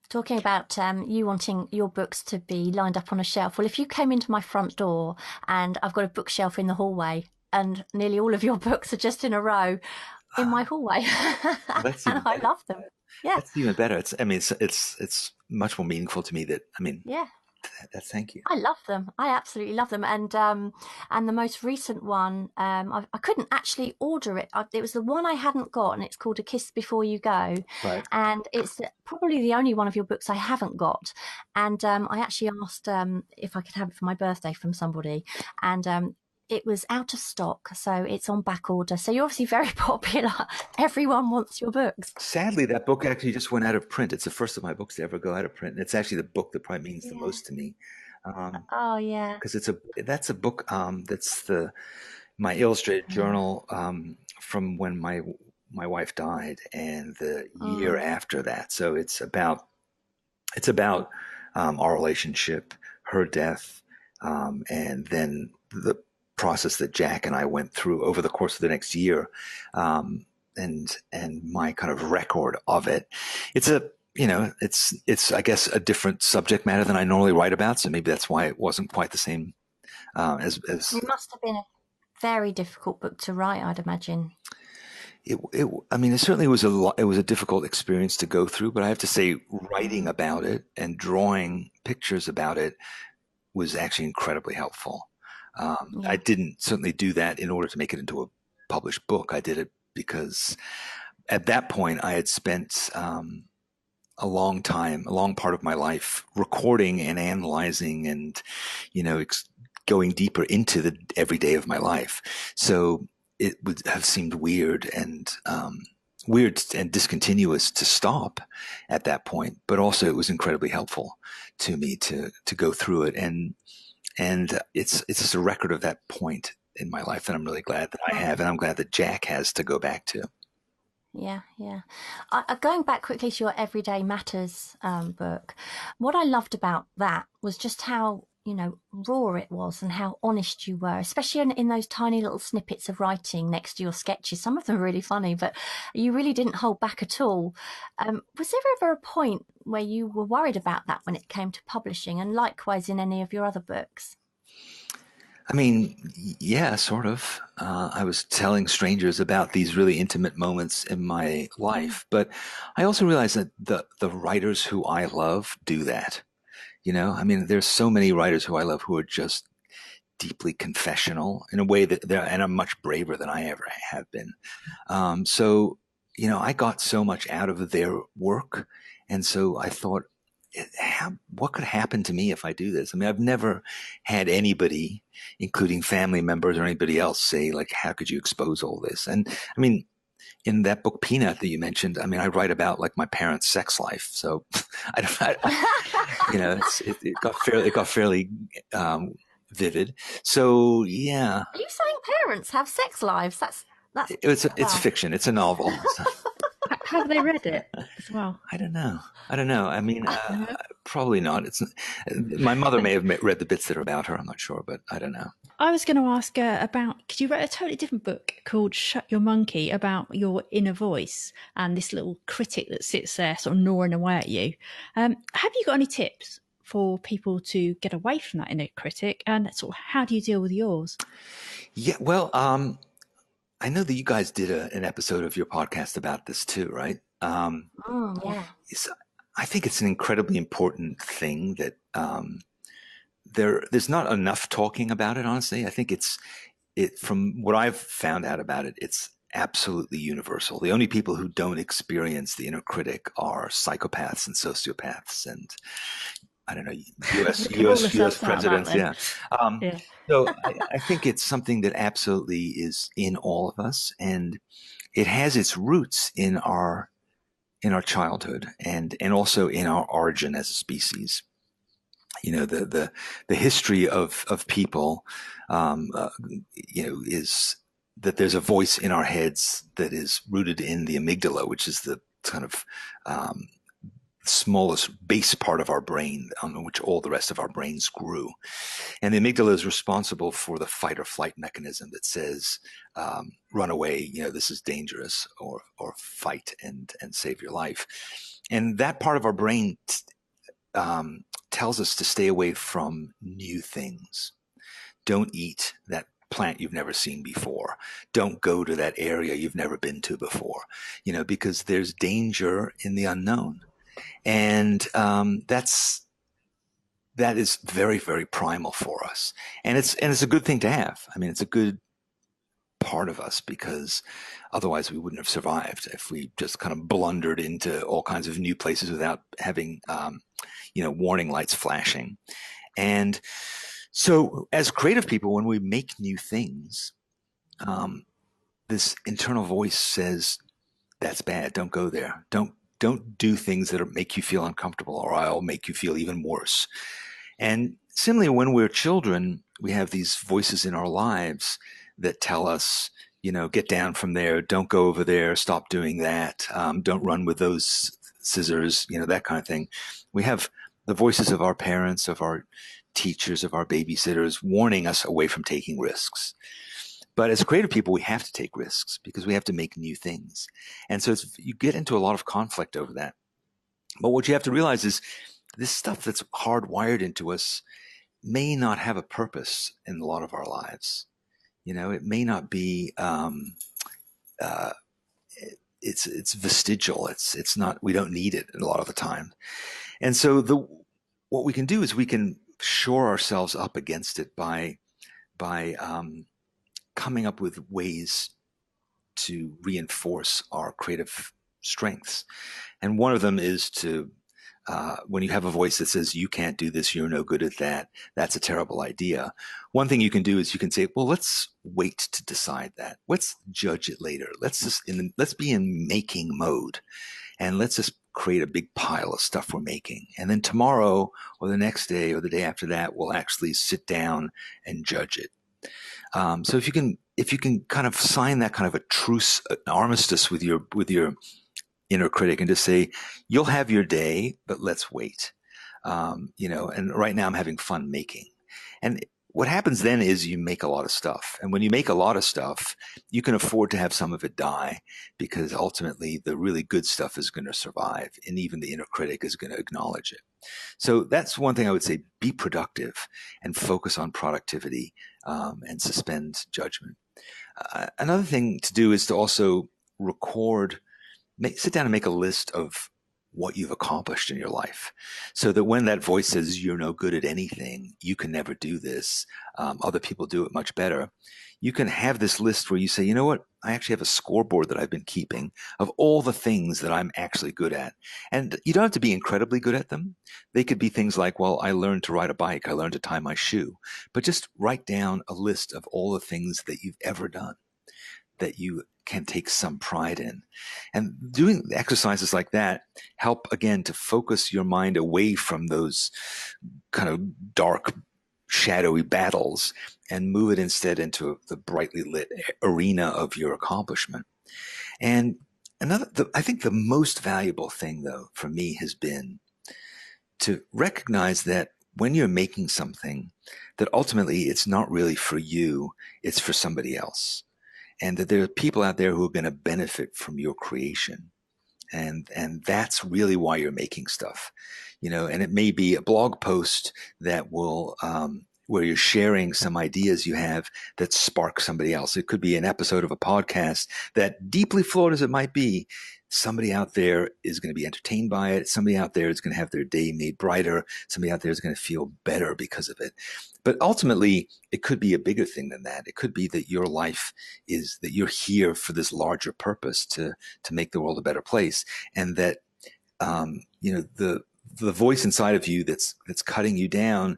Talking about you wanting your books to be lined up on a shelf. Well, if you came into my front door and I've got a bookshelf in the hallway and nearly all of your books are just in a row in my hallway, and I love them. Yeah, that's even better. It's much more meaningful to me yeah. Thank you. I love them. I absolutely love them. And the most recent one, I couldn't actually order it. It was the one I hadn't got, and it's called A Kiss Before You Go. Right. And it's probably the only one of your books I haven't got. And I actually asked if I could have it for my birthday from somebody. And it was out of stock, so it's on back order. So you're obviously very popular. Everyone wants your books. Sadly, that book actually just went out of print. It's the first of my books to ever go out of print. And it's actually the book that probably means the most to me. Oh yeah, because that's a book that's my illustrated journal from when my wife died and the year after that. So it's about our relationship, her death, and then the process that Jack and I went through over the course of the next year, and my kind of record of it. It's I guess a different subject matter than I normally write about, so maybe that's why it wasn't quite the same as. It must have been a very difficult book to write, I'd imagine. It certainly was it was a difficult experience to go through, but I have to say, writing about it and drawing pictures about it was actually incredibly helpful. I didn't certainly do that in order to make it into a published book. I did it because at that point I had spent a long part of my life recording and analyzing and, going deeper into the everyday of my life. So it would have seemed weird and discontinuous to stop at that point, but also it was incredibly helpful to me to go through it. And it's just a record of that point in my life that I'm really glad that I have, and I'm glad that Jack has to go back to. Yeah. Going back quickly to your Everyday Matters book, what I loved about that was just how, raw it was and how honest you were, especially in those tiny little snippets of writing next to your sketches. Some of them are really funny, but you really didn't hold back at all. Was there ever a point where you were worried about that when it came to publishing, and likewise in any of your other books? Yeah, sort of. I was telling strangers about these really intimate moments in my life, but I also realized that the writers who I love do that. There's so many writers who I love who are just deeply confessional in a way and are much braver than I ever have been. So I got so much out of their work. And so I thought what could happen to me if I do this? I mean, I've never had anybody, including family members or anybody else, say like, how could you expose all this? And I mean, in that book Peanut that you mentioned, I mean, I write about like my parents' sex life. So it got fairly vivid. So yeah. Are you saying parents have sex lives? It's fiction. It's a novel. Have they read it as well? I don't know. I mean, probably not. My mother may have read the bits that are about her. I'm not sure, but I don't know. I was going to ask about, because you wrote a totally different book called Shut Your Monkey, about your inner voice and this little critic that sits there sort of gnawing away at you. Have you got any tips for people to get away from that inner critic, and sort of how do you deal with yours? Yeah, well, I know that you guys did an episode of your podcast about this too, right? Yeah. I think it's an incredibly important thing that there's not enough talking about it, honestly. I think from what I've found out about it, it's absolutely universal. The only people who don't experience the inner critic are psychopaths and sociopaths and, I don't know, U.S. presidents. Yeah. So I think it's something that absolutely is in all of us, and it has its roots in our childhood and also in our origin as a species. You know, the history of people, is that there's a voice in our heads that is rooted in the amygdala, which is the kind of smallest base part of our brain on which all the rest of our brains grew. And the amygdala is responsible for the fight or flight mechanism that says, run away, this is dangerous, or fight and save your life. And that part of our brain tells us to stay away from new things. Don't eat that plant you've never seen before. Don't go to that area you've never been to before, because there's danger in the unknown. And that is very, very primal for us. And it's a good thing to have. I mean, it's a good part of us, because otherwise we wouldn't have survived if we just kind of blundered into all kinds of new places without having, warning lights flashing. And so as creative people, when we make new things, this internal voice says, that's bad. Don't go there. Don't do things that make you feel uncomfortable, or I'll make you feel even worse. And similarly, when we're children, we have these voices in our lives that tell us, get down from there. Don't go over there. Stop doing that. Don't run with those scissors, that kind of thing. We have the voices of our parents, of our teachers, of our babysitters, warning us away from taking risks. But as creative people, we have to take risks because we have to make new things. And so you get into a lot of conflict over that. But what you have to realize is this stuff that's hardwired into us may not have a purpose in a lot of our lives. It may not be, it's vestigial. It's not, we don't need it a lot of the time. And so what we can do is we can shore ourselves up against it by coming up with ways to reinforce our creative strengths. And one of them is to, when you have a voice that says, you can't do this, you're no good at that, that's a terrible idea. One thing you can do is you can say, well, let's wait to decide that. Let's judge it later. Let's be in making mode, and let's just create a big pile of stuff we're making. And then tomorrow or the next day or the day after that, we'll actually sit down and judge it. So if you can kind of sign that kind of a truce, an armistice with your inner critic, and just say, you'll have your day, but let's wait. And right now I'm having fun making. And what happens then is you make a lot of stuff. And when you make a lot of stuff, you can afford to have some of it die, because ultimately the really good stuff is going to survive. And even the inner critic is going to acknowledge it. So that's one thing I would say: be productive and focus on productivity, and suspend judgment. Another thing to do is to also sit down and make a list of what you've accomplished in your life. So that when that voice says you're no good at anything, you can never do this, other people do it much better, you can have this list where you say, you know what, I actually have a scoreboard that I've been keeping of all the things that I'm actually good at. And you don't have to be incredibly good at them. They could be things like, well, I learned to ride a bike, I learned to tie my shoe. But just write down a list of all the things that you've ever done that you can take some pride in. And doing exercises like that help, again, to focus your mind away from those kind of dark, shadowy battles and move it instead into the brightly lit arena of your accomplishment. And I think the most valuable thing, though, for me has been to recognize that when you're making something, that ultimately it's not really for you, it's for somebody else. And that there are people out there who are going to benefit from your creation. And that's really why you're making stuff, and it may be a blog post that will, where you're sharing some ideas you have that spark somebody else. It could be an episode of a podcast that, deeply flawed as it might be, somebody out there is going to be entertained by it. Somebody out there is going to have their day made brighter. Somebody out there is going to feel better because of it. But ultimately, it could be a bigger thing than that. It could be that your life is that you're here for this larger purpose to make the world a better place. And that, the voice inside of you that's cutting you down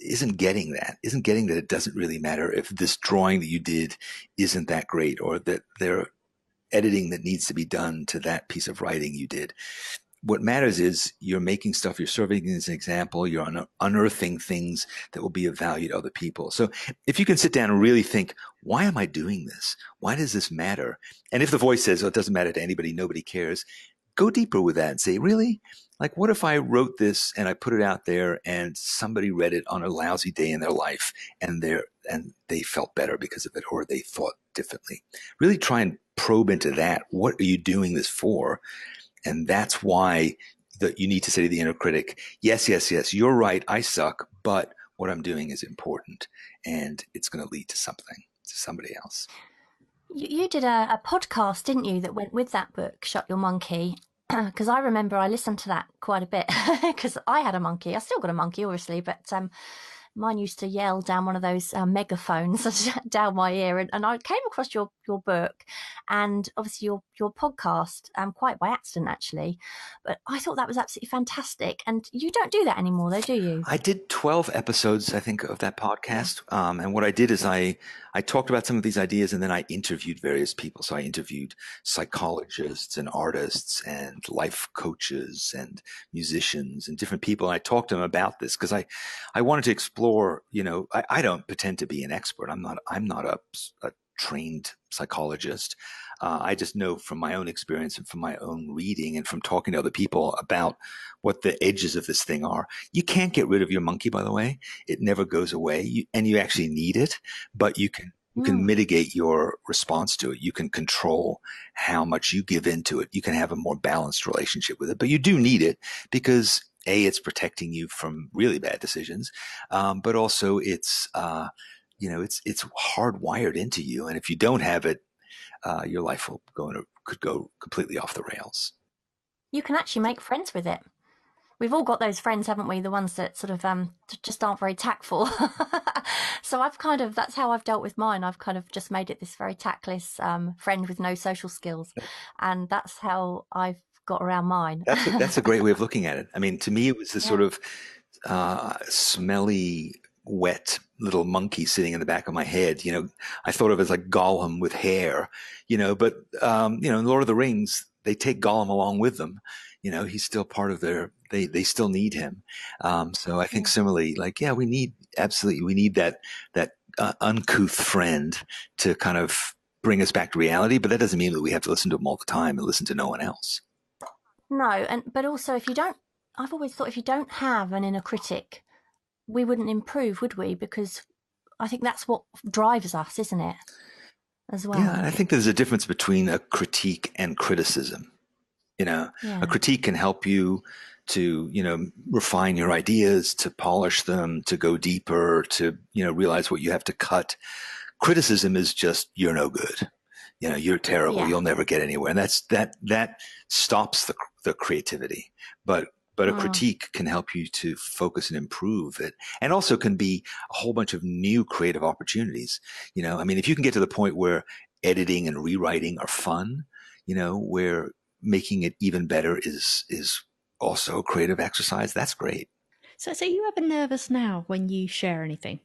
isn't getting that it doesn't really matter if this drawing that you did isn't that great, or that there editing that needs to be done to that piece of writing you did. What matters is you're making stuff, you're serving as an example, you're unearthing things that will be of value to other people. So if you can sit down and really think, why am I doing this? Why does this matter? And if the voice says, oh, it doesn't matter to anybody, nobody cares, go deeper with that and say, really? Like, what if I wrote this and I put it out there and somebody read it on a lousy day in their life and they felt better because of it, or they thought differently? Really try and probe into that. What are you doing this for? And that's why you need to say to the inner critic, yes, you're right, I suck, but what I'm doing is important and it's going to lead to something, to somebody else. You did a podcast, didn't you, that went with that book, Shut Your Monkey? Because I remember I listened to that quite a bit because I had a monkey. I still got a monkey, obviously, but mine used to yell down one of those megaphones down my ear. And I came across your book and obviously your podcast quite by accident, actually. But I thought that was absolutely fantastic. And you don't do that anymore, though, do you? I did 12 episodes, I think, of that podcast. And what I did is I talked about some of these ideas and then I interviewed various people. So I interviewed psychologists and artists and life coaches and musicians and different people. And I talked to them about this because I wanted to explore, I don't pretend to be an expert. I'm not a trained psychologist. I just know from my own experience and from my own reading and from talking to other people about what the edges of this thing are. You can't get rid of your monkey, by the way. It never goes away, and you actually need it, but you can mitigate your response to it. You can control how much you give into it. You can have a more balanced relationship with it, but you do need it because it's protecting you from really bad decisions, but also it's hardwired into you, and if you don't have it, your life could go completely off the rails. You can actually make friends with it. We've all got those friends, haven't we? The ones that sort of just aren't very tactful. So that's how I've dealt with mine. I've kind of just made it this very tactless friend with no social skills, and that's how I've got around mine. That's a great way of looking at it. I mean, to me, it was this sort of smelly, wet little monkey sitting in the back of my head. I thought of it as like Gollum with hair, but in Lord of the Rings, they take Gollum along with them. He's still part of they still need him. So I think similarly, we need that uncouth friend to kind of bring us back to reality, but that doesn't mean that we have to listen to him all the time and listen to no one else. No. But also I've always thought if you don't have an inner critic, we wouldn't improve, would we? Because I think that's what drives us, isn't it? As well. Yeah, I think there's a difference between a critique and criticism. A critique can help you to, refine your ideas, to polish them, to go deeper, to, realize what you have to cut. Criticism is just, you're no good. you're terrible. Yeah. You'll never get anywhere. And that stops the creativity. But a critique can help you to focus and improve it, and also can be a whole bunch of new creative opportunities. I mean, if you can get to the point where editing and rewriting are fun, where making it even better is also a creative exercise, that's great. So are you ever nervous now when you share anything?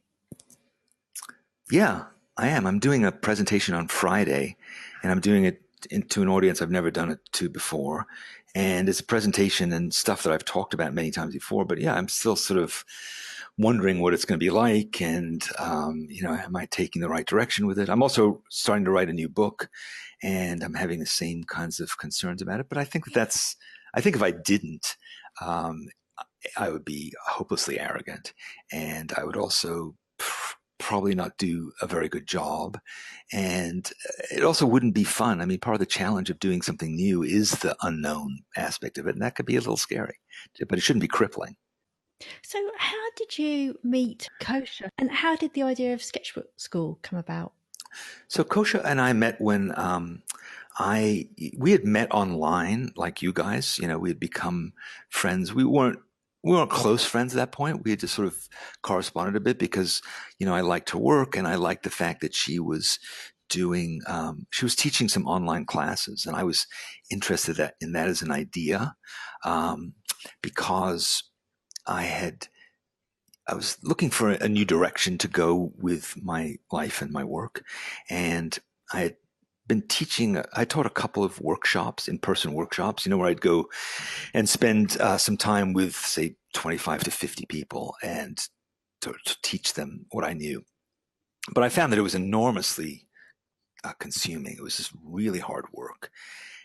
Yeah, I am. I'm doing a presentation on Friday, and I'm doing it to an audience I've never done it to before. And it's a presentation and stuff that I've talked about many times before. But yeah, I'm still sort of wondering what it's going to be like, and am I taking the right direction with it? I'm also starting to write a new book, and I'm having the same kinds of concerns about it. But I think I think if I didn't, I would be hopelessly arrogant, and I would also probably not do a very good job, and it also wouldn't be fun. I mean, part of the challenge of doing something new is the unknown aspect of it, and that could be a little scary, but it shouldn't be crippling. So how did you meet Kosha, and how did the idea of Sketchbook Skool come about? So Kosha and I met when we had met online, like you guys. We had become friends. We weren't close friends at that point. We had just sort of corresponded a bit because I liked her work, and I liked the fact that she was teaching some online classes, and I was interested in that as an idea, because I was looking for a new direction to go with my life and my work. And I had been teaching, I taught a couple of workshops, in-person workshops, where I'd go and spend some time with, say, 25 to 50 people and to teach them what I knew. But I found that it was enormously consuming. It was just really hard work.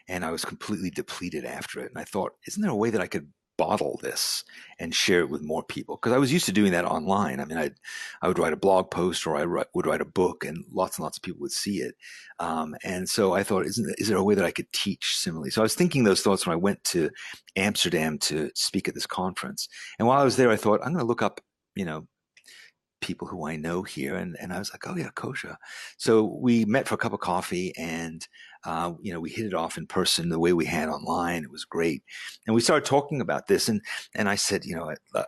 And I was completely depleted after it. And I thought, isn't there a way that I could bottle this and share it with more people? Because I was used to doing that online. I mean, I would write a blog post, or I would write a book, and lots of people would see it. And so I thought, is there a way that I could teach similarly? So I was thinking those thoughts when I went to Amsterdam to speak at this conference. And while I was there, I thought, I'm going to look up, people who I know here. And I was like, oh yeah, Kosha. So we met for a cup of coffee, and we hit it off in person the way we had online. It was great. And we started talking about this, and I said,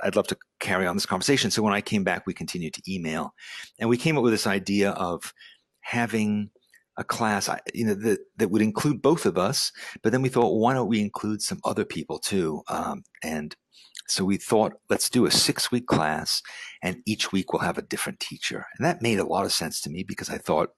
I'd love to carry on this conversation. So when I came back, we continued to email, and we came up with this idea of having a class, that would include both of us. But then we thought, why don't we include some other people too? And so we thought, let's do a 6-week class, and each week we'll have a different teacher. And that made a lot of sense to me, because I thought,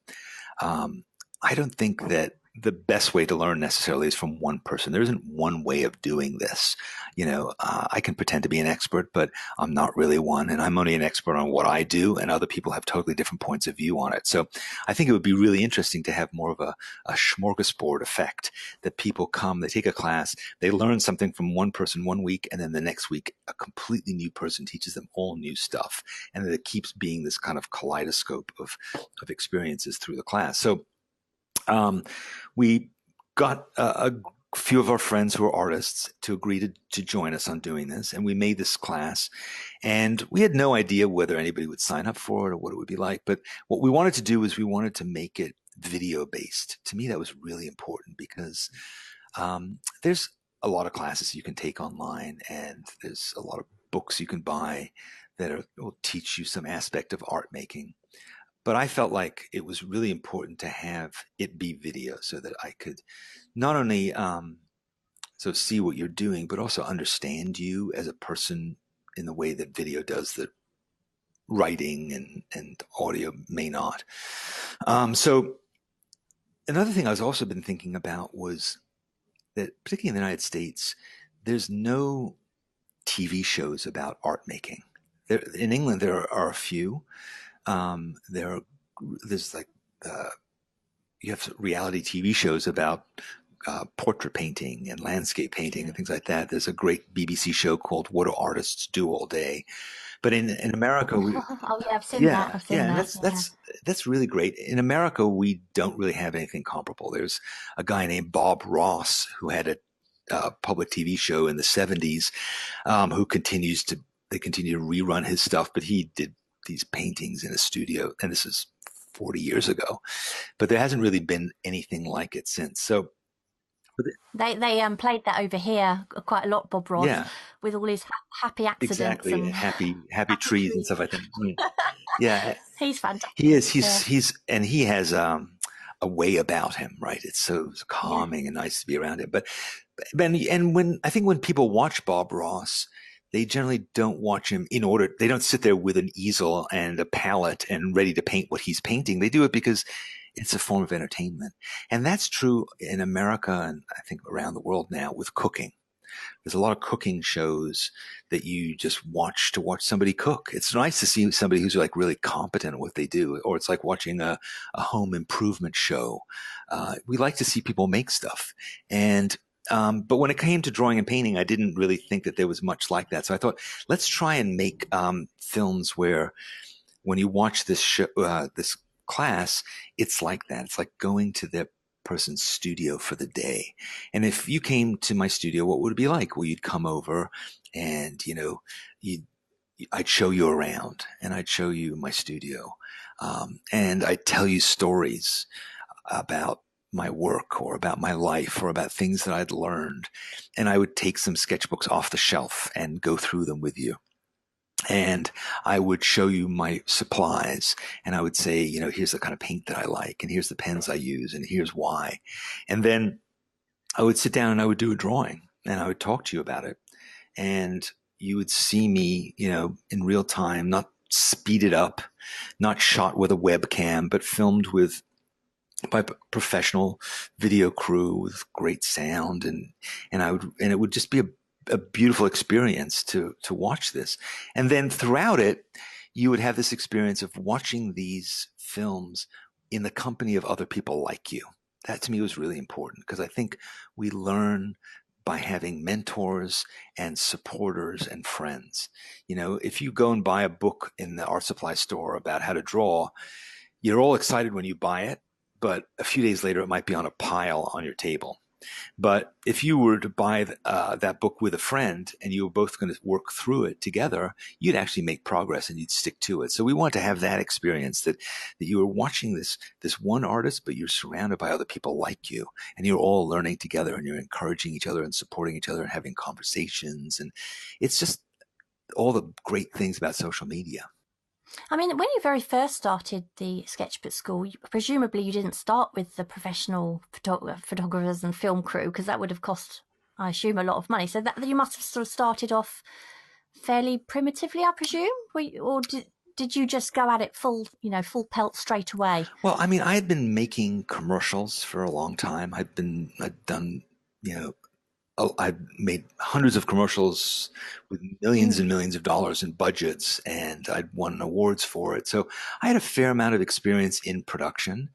I don't think that the best way to learn necessarily is from one person. There isn't one way of doing this. I can pretend to be an expert, but I'm not really one. And I'm only an expert on what I do, and other people have totally different points of view on it. So I think it would be really interesting to have more of a smorgasbord effect, that people come, they take a class, they learn something from one person one week, and then the next week, a completely new person teaches them all new stuff. And that it keeps being this kind of kaleidoscope of experiences through the class. So we got a few of our friends who are artists to agree to join us on doing this. And we made this class, and we had no idea whether anybody would sign up for it or what it would be like. But what we wanted to do is we wanted to make it video based. To me, that was really important, because there's a lot of classes you can take online, and there's a lot of books you can buy that will teach you some aspect of art making. But I felt like it was really important to have it be video, so that I could not only see what you're doing, but also understand you as a person in the way that video does that writing and audio may not. So another thing I was also been thinking about was that, particularly in the United States, there's no TV shows about art making. In England, there are a few. There's like you have reality TV shows about portrait painting and landscape painting and things like that. There's a great BBC show called "What Do Artists Do All Day?" But in America, oh yeah, I've seen that. I've seen that. That's really great. In America, we don't really have anything comparable. There's a guy named Bob Ross who had a public TV show in the 70s, who continue to rerun his stuff, but he did these paintings in a studio, and this is 40 years ago, but there hasn't really been anything like it since. So They played that over here quite a lot, Bob Ross, yeah, with all his happy accidents exactly. and Happy happy trees and trees. stuff, I think. Yeah, He's fantastic. he is. Yeah. And he has a way about him, right? It's so Yeah. calming and nice to be around him. But and when people watch Bob Ross, they generally don't watch him they don't sit there with an easel and a palette and ready to paint what he's painting. They do it because it's a form of entertainment. And that's true in America and I think around the world now with cooking. There's a lot of cooking shows that you just watch to watch somebody cook. It's nice to see somebody who's like really competent at what they do, or it's like watching a home improvement show. We like to see people make stuff. But when it came to drawing and painting, I didn't really think that there was much like that. So I thought, let's try and make films where when you watch this show, this class, it's like that. It's like going to the person's studio for the day. And if you came to my studio, what would it be like? Well, you'd come over and, I'd show you around and I'd show you my studio. And I'd tell you stories about my work or about my life or about things that I'd learned. And I would take some sketchbooks off the shelf and go through them with you. And I would show you my supplies and I would say, here's the kind of paint that I like and here's the pens I use and here's why. And then I would sit down and I would do a drawing and I would talk to you about it. And you would see me, in real time, not speeded up, not shot with a webcam, but filmed by professional video crew with great sound. And it would just be a beautiful experience to watch this. And then throughout it, you would have this experience of watching these films in the company of other people like you. That to me was really important because I think we learn by having mentors and supporters and friends. If you go and buy a book in the art supply store about how to draw, you're all excited when you buy it, but a few days later, it might be on a pile on your table. But if you were to buy that book with a friend and you were both going to work through it together, you'd actually make progress and you'd stick to it. So we want to have that experience that you were watching this one artist, but you're surrounded by other people like you and you're all learning together and you're encouraging each other and supporting each other and having conversations. And it's just all the great things about social media. I mean, when you very first started the Sketchbook Skool, presumably you didn't start with the professional photographers and film crew because that would have cost, I assume, a lot of money. So that you must have sort of started off fairly primitively, I presume, or did you just go at it full pelt straight away? Well, I mean, I had been making commercials for a long time. I'd done, I've made hundreds of commercials with millions and millions of dollars in budgets, and I'd won awards for it. So I had a fair amount of experience in production.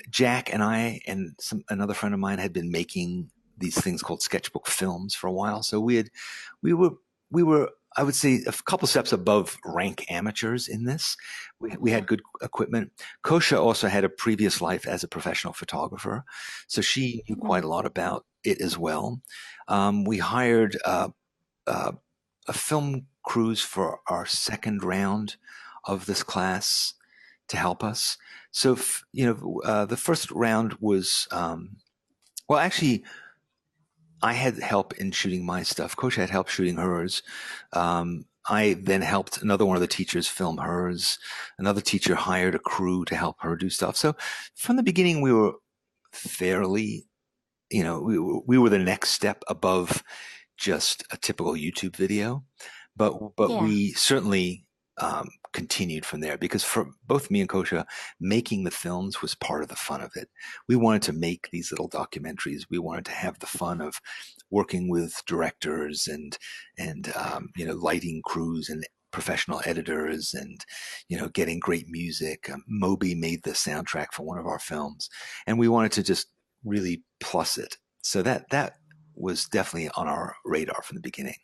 Jack and I and another friend of mine had been making these things called sketchbook films for a while. So we were, I would say, a couple steps above rank amateurs in this. We had good equipment. Kosha also had a previous life as a professional photographer, so she knew quite a lot about it as well. We hired a film crews for our second round of this class to help us. So, the first round was, well, actually, I had help in shooting my stuff. Kosha had help shooting hers. I then helped another one of the teachers film hers. Another teacher hired a crew to help her do stuff. So from the beginning, we were fairly, we were the next step above just a typical YouTube video, but we certainly continued from there because for both me and Kosha, making the films was part of the fun of it. We wanted to make these little documentaries. We wanted to have the fun of working with directors and lighting crews and professional editors and getting great music. Moby made the soundtrack for one of our films, and we wanted to just really plus it. So that was definitely on our radar from the beginning.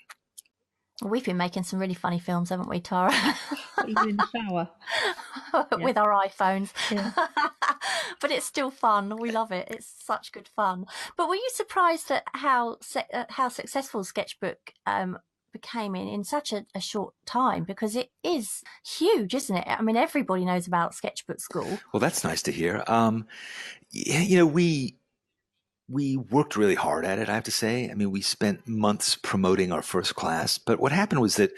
We've been making some really funny films, haven't we, Tara? Even in the shower. With our iPhones. Yeah. But it's still fun. We love it. It's such good fun. But were you surprised at how successful Sketchbook became in such a short time, because it is huge, isn't it? I mean, everybody knows about Sketchbook Skool. Well, that's nice to hear. We worked really hard at it, I have to say. I mean, we spent months promoting our first class, but what happened was that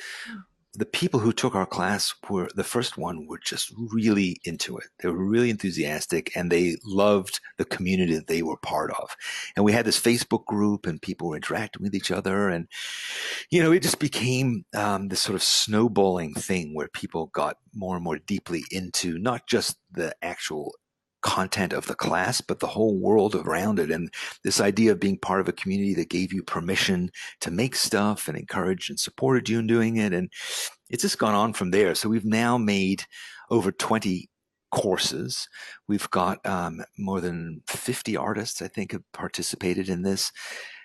the people who took our class were the first one were just really into it. They were really enthusiastic, and they loved the community that they were part of. And we had this Facebook group, and people were interacting with each other. And, it just became this sort of snowballing thing where people got more and more deeply into not just the actual content of the class, but the whole world around it. And this idea of being part of a community that gave you permission to make stuff and encouraged and supported you in doing it. And it's just gone on from there. So we've now made over 20 courses. We've got more than 50 artists, I think, have participated in this.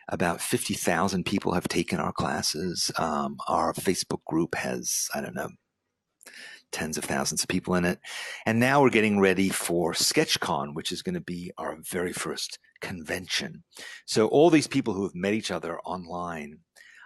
About 50,000 people have taken our classes. Our Facebook group has, I don't know, tens of thousands of people in it. And now we're getting ready for SketchCon, which is going to be our very first convention. So all these people who have met each other online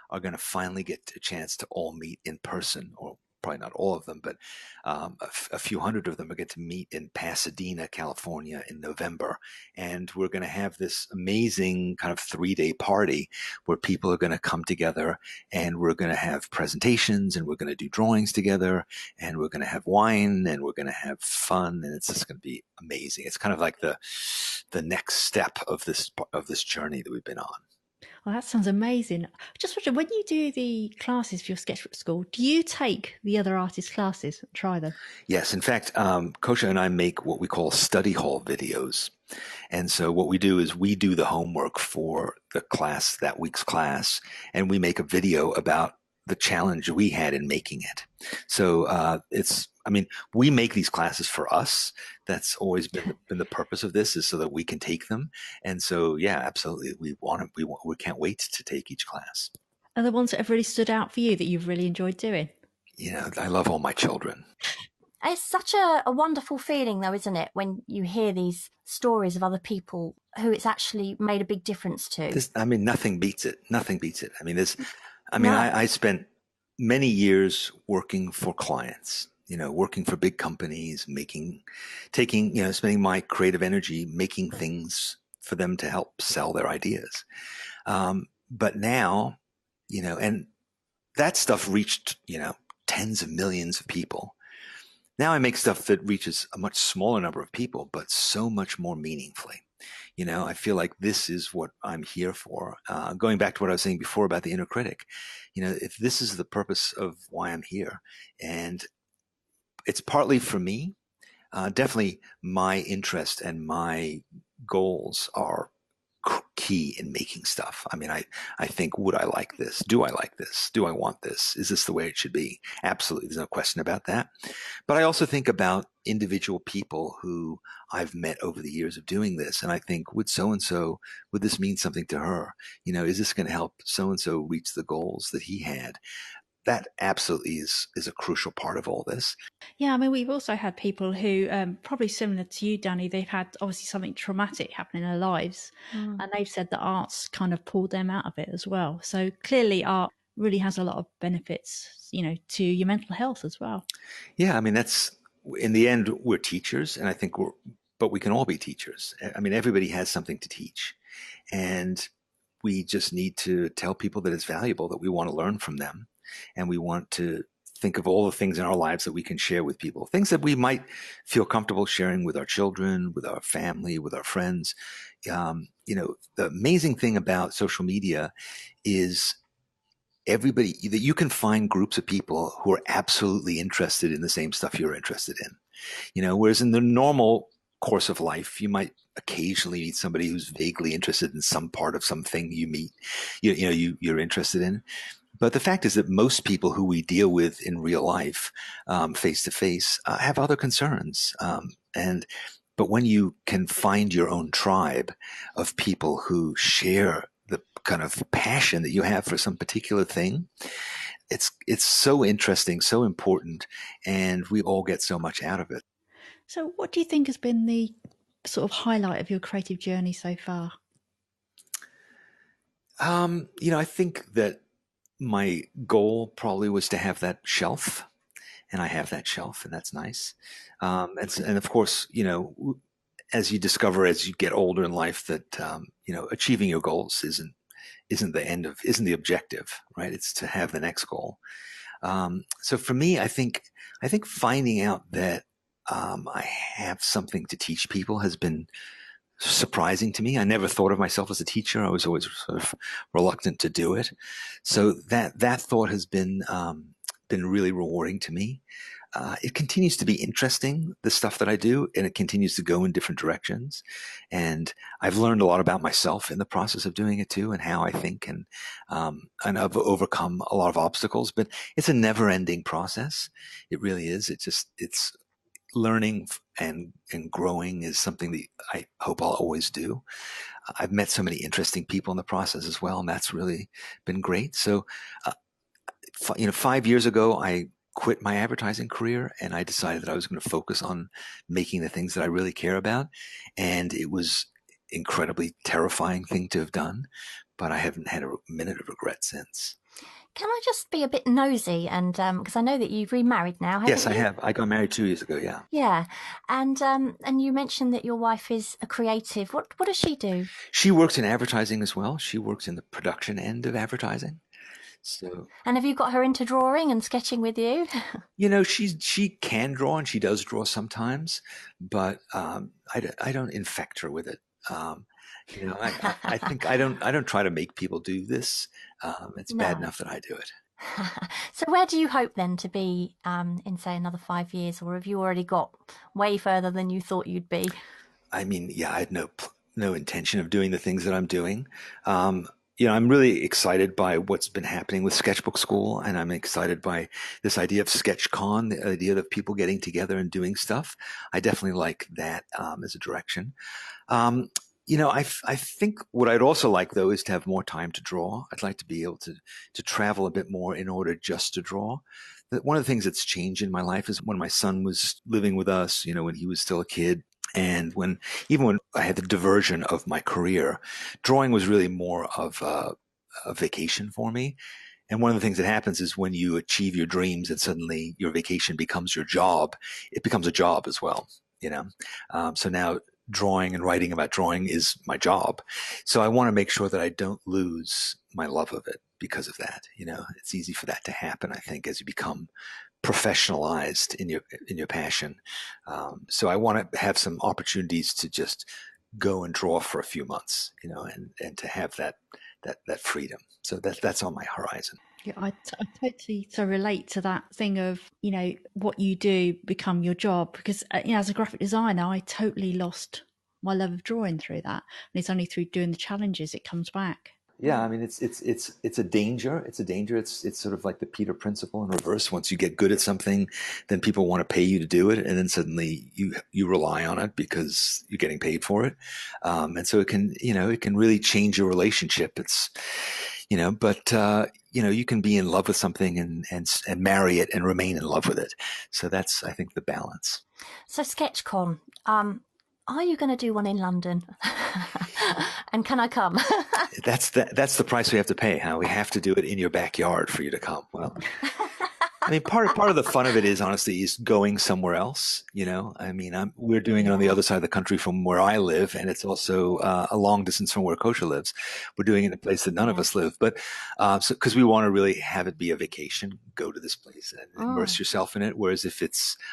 are going to finally get a chance to all meet in person, or probably not all of them, but a few hundred of them are going to meet in Pasadena, California in November. And we're going to have this amazing kind of 3-day party where people are going to come together, and we're going to have presentations, and we're going to do drawings together, and we're going to have wine, and we're going to have fun. And it's just going to be amazing. It's kind of like the next step of this journey that we've been on. Well, that sounds amazing. Just wondering, when you do the classes for your Sketchbook Skool, do you take the other artists' classes and try them? Yes. In fact, Kosha and I make what we call study hall videos. And so what we do is we do the homework for the class, that week's class, and we make a video about the challenge we had in making it. So we make these classes for us. That's always been the purpose of this, is so that we can take them. And so, yeah, absolutely, we can't wait to take each class. Are the ones that have really stood out for you that you've really enjoyed doing? I love all my children. It's such a wonderful feeling, though, isn't it, when you hear these stories of other people who it's actually made a big difference to? Nothing beats it. Nothing beats it. No. I spent many years working for clients, working for big companies, spending my creative energy making things for them to help sell their ideas. But now, and that stuff reached, tens of millions of people. Now I make stuff that reaches a much smaller number of people, but so much more meaningfully. I feel like this is what I'm here for. Going back to what I was saying before about the inner critic, if this is the purpose of why I'm here, and it's partly for me, definitely my interest and my goals are key in making stuff. I think, would I like this? Do I like this? Do I want this? Is this the way it should be? Absolutely. There's no question about that. But I also think about individual people who I've met over the years of doing this. And I think, would this mean something to her? Is this going to help so-and-so reach the goals that he had? That absolutely is a crucial part of all this. Yeah, we've also had people who, probably similar to you, Danny, they've had obviously something traumatic happen in their lives, and they've said that art's kind of pulled them out of it as well. So clearly art really has a lot of benefits, to your mental health as well. Yeah, that's, in the end, we're teachers, and I think but we can all be teachers. Everybody has something to teach, and we just need to tell people that it's valuable, that we want to learn from them. And we want to think of all the things in our lives that we can share with people, things that we might feel comfortable sharing with our children, with our family, with our friends. The amazing thing about social media is that you can find groups of people who are absolutely interested in the same stuff you're interested in. Whereas in the normal course of life, you might occasionally meet somebody who's vaguely interested in some part of something you're interested in. But the fact is that most people who we deal with in real life, face to face, have other concerns. But when you can find your own tribe of people who share the kind of passion that you have for some particular thing, it's so interesting, so important, and we all get so much out of it. So what do you think has been the sort of highlight of your creative journey so far? I think that my goal probably was to have that shelf, and I have that shelf, and that's nice. And of course, as you discover as you get older in life that achieving your goals isn't the objective, right? It's to have the next goal. So for me, I think finding out that I have something to teach people has been surprising to me. I never thought of myself as a teacher. I was always sort of reluctant to do it. So that thought has been really rewarding to me. It continues to be interesting, the stuff that I do, and it continues to go in different directions. And I've learned a lot about myself in the process of doing it too, and how I think, and I've overcome a lot of obstacles. But it's a never-ending process. It really is. It's learning and growing is something that I hope I'll always do. I've met so many interesting people in the process as well, and that's really been great. So, 5 years ago, I quit my advertising career, and I decided that I was going to focus on making the things that I really care about. And it was incredibly terrifying thing to have done, but I haven't had a minute of regret since. Can I just be a bit nosy? And because I know that you've remarried now, haven't Yes, you? I have. I got married 2 years ago. Yeah. Yeah, and you mentioned that your wife is a creative. What does she do? She works in advertising as well. She works in the production end of advertising. So, And have you got her into drawing and sketching with you? she can draw, and she does draw sometimes, but I don't infect her with it. I think I don't try to make people do this. It's bad No. enough that I do it. So where do you hope then to be in, say, another 5 years, or have you already got way further than you thought you'd be? I mean, yeah, I had no intention of doing the things that I'm doing. I'm really excited by what's been happening with Sketchbook Skool, and I'm excited by this idea of SketchCon, the idea of people getting together and doing stuff. I definitely like that as a direction. I think what I'd also like, though, is to have more time to draw. I'd like to be able to travel a bit more in order just to draw. One of the things that's changed in my life is when my son was living with us, when he was still a kid. And even when I had the diversion of my career, drawing was really more of a vacation for me. And one of the things that happens is when you achieve your dreams and suddenly your vacation becomes your job, it becomes a job as well, So now drawing and writing about drawing is my job. So I want to make sure that I don't lose my love of it because of that. It's easy for that to happen, I think, as you become professionalized in your passion. So I want to have some opportunities to just go and draw for a few months, and to have that freedom. So that's on my horizon. Yeah, I totally relate to that thing of, what you do become your job, because, as a graphic designer, I totally lost my love of drawing through that. And it's only through doing the challenges it comes back. Yeah, I mean, it's a danger. It's a danger. It's sort of like the Peter principle in reverse. Once you get good at something, then people want to pay you to do it, and then suddenly you rely on it because you're getting paid for it. And so it can really change your relationship. It's but you can be in love with something and marry it and remain in love with it. So that's, I think, the balance. So SketchCon, are you going to do one in London? And can I come? That's the price we have to pay, huh? We have to do it in your backyard for you to come. Well, I mean, part of the fun of it is, honestly, is going somewhere else. I mean, we're doing it on the other side of the country from where I live, and it's also a long distance from where Kosha lives. We're doing it in a place that none of us live, but because we want to really have it be a vacation, go to this place and immerse yourself in it. Whereas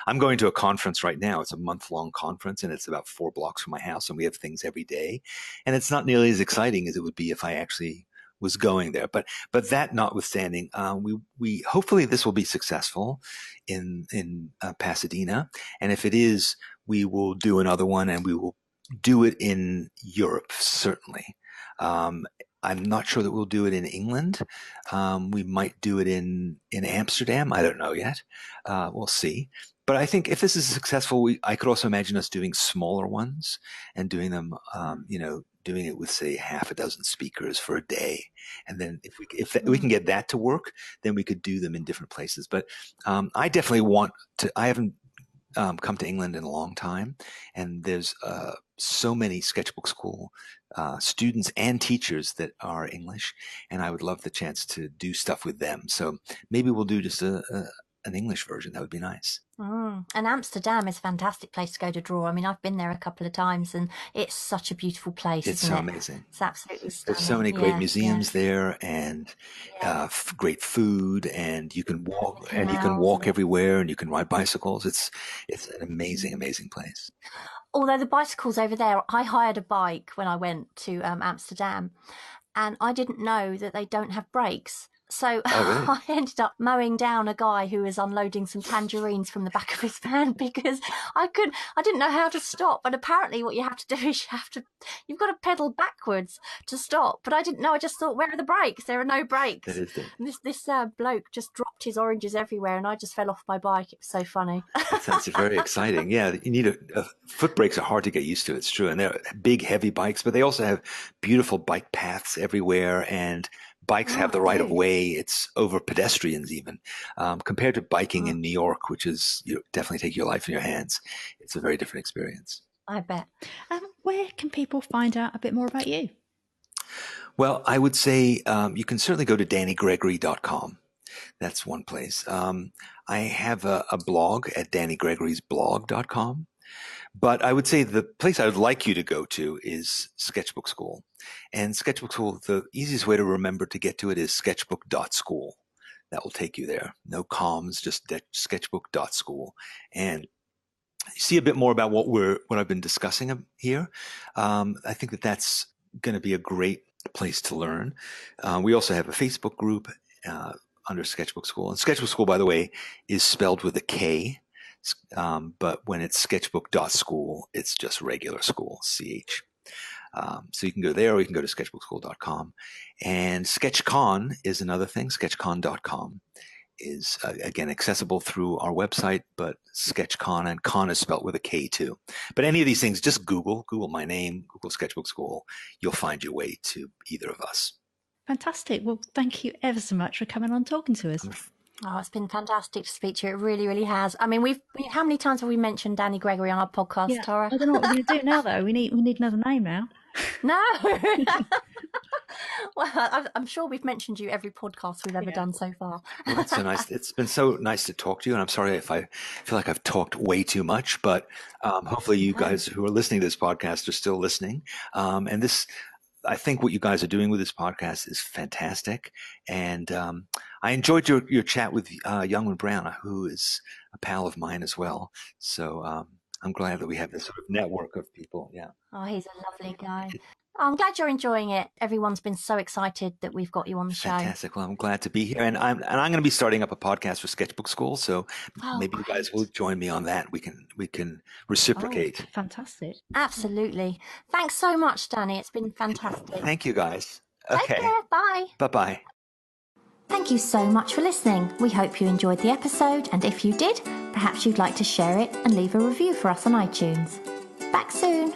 I'm going to a conference right now. It's a month-long conference, and it's about 4 blocks from my house, and we have things every day, and it's not nearly as exciting as it would be if I actually was going there. But that notwithstanding, we hopefully this will be successful in Pasadena, and if it is, we will do another one, and we will do it in Europe, certainly. I'm not sure that we'll do it in England. We might do it in Amsterdam. I don't know yet. We'll see. But I think if this is successful, I could also imagine us doing smaller ones and doing them, doing it with, say, half a dozen speakers for a day. And then if we can get that to work, then we could do them in different places. But I definitely want to. I haven't come to England in a long time, and there's so many Sketchbook Skool students and teachers that are English, and I would love the chance to do stuff with them. So maybe we'll do just an English version. That would be nice. And Amsterdam is a fantastic place to go to draw. I mean, I've been there a couple of times, and it's such a beautiful place. It's isn't so it? amazing. It's absolutely stunning. There's so many great museums there, and great food, and you can walk, everywhere, and you can ride bicycles. It's an amazing, amazing place. Although the bicycles over there, I hired a bike when I went to Amsterdam, and I didn't know that they don't have brakes. So really? I ended up mowing down a guy who was unloading some tangerines from the back of his van because I didn't know how to stop. And apparently what you have to do is you've got to pedal backwards to stop. But I didn't know. I just thought, where are the brakes? There are no brakes. That is it. And this bloke just dropped his oranges everywhere, and I just fell off my bike. It was so funny. That sounds very exciting. Yeah, you need foot brakes are hard to get used to. It's true. And they're big, heavy bikes, but they also have beautiful bike paths everywhere, and bikes have the right of way. It's over pedestrians even, compared to biking in New York, which is, you definitely take your life in your hands. It's a very different experience. I bet. Where can people find out a bit more about you? Well, I would say you can certainly go to dannygregory.com. That's one place. I have a blog at dannygregorysblog.com. But I would say the place I would like you to go to is Sketchbook Skool. And Sketchbook Skool, the easiest way to remember to get to it is sketchbook.school. That will take you there. No comms, just sketchbook.school. And you see a bit more about what I've been discussing here. I think that's going to be a great place to learn. We also have a Facebook group under Sketchbook Skool. And Sketchbook Skool, by the way, is spelled with a K. But when it's sketchbook.school, it's just regular school, CH. So you can go there, or you can go to sketchbookskool.com. And SketchCon is another thing. SketchCon.com is, again, accessible through our website, but SketchCon, and con is spelled with a K too. But any of these things, just Google my name, Google Sketchbook Skool. You'll find your way to either of us. Fantastic. Well, thank you ever so much for coming on talking to us. Oh, it's been fantastic to speak to you. It really, really has. I mean, how many times have we mentioned Danny Gregory on our podcast, Tara? I don't know what we're going to do now, though. We need another name now. No. Well, I'm sure we've mentioned you every podcast we've ever done so far. Well, that's so nice. It's been so nice to talk to you, and I'm sorry if I feel like I've talked way too much, but hopefully you guys who are listening to this podcast are still listening. And I think what you guys are doing with this podcast is fantastic. And I enjoyed your chat with Youngman Brown, who is a pal of mine as well. So I'm glad that we have this sort of network of people. Yeah. Oh, he's a lovely guy. I'm glad you're enjoying it. Everyone's been so excited that we've got you on the show. Fantastic. Well, I'm glad to be here. And I'm going to be starting up a podcast for Sketchbook Skool. So maybe you guys will join me on that. We can reciprocate. Oh, fantastic. Absolutely. Thanks so much, Danny. It's been fantastic. Thank you, guys. Take care. Bye. Bye-bye. Thank you so much for listening. We hope you enjoyed the episode. And if you did, perhaps you'd like to share it and leave a review for us on iTunes. Back soon.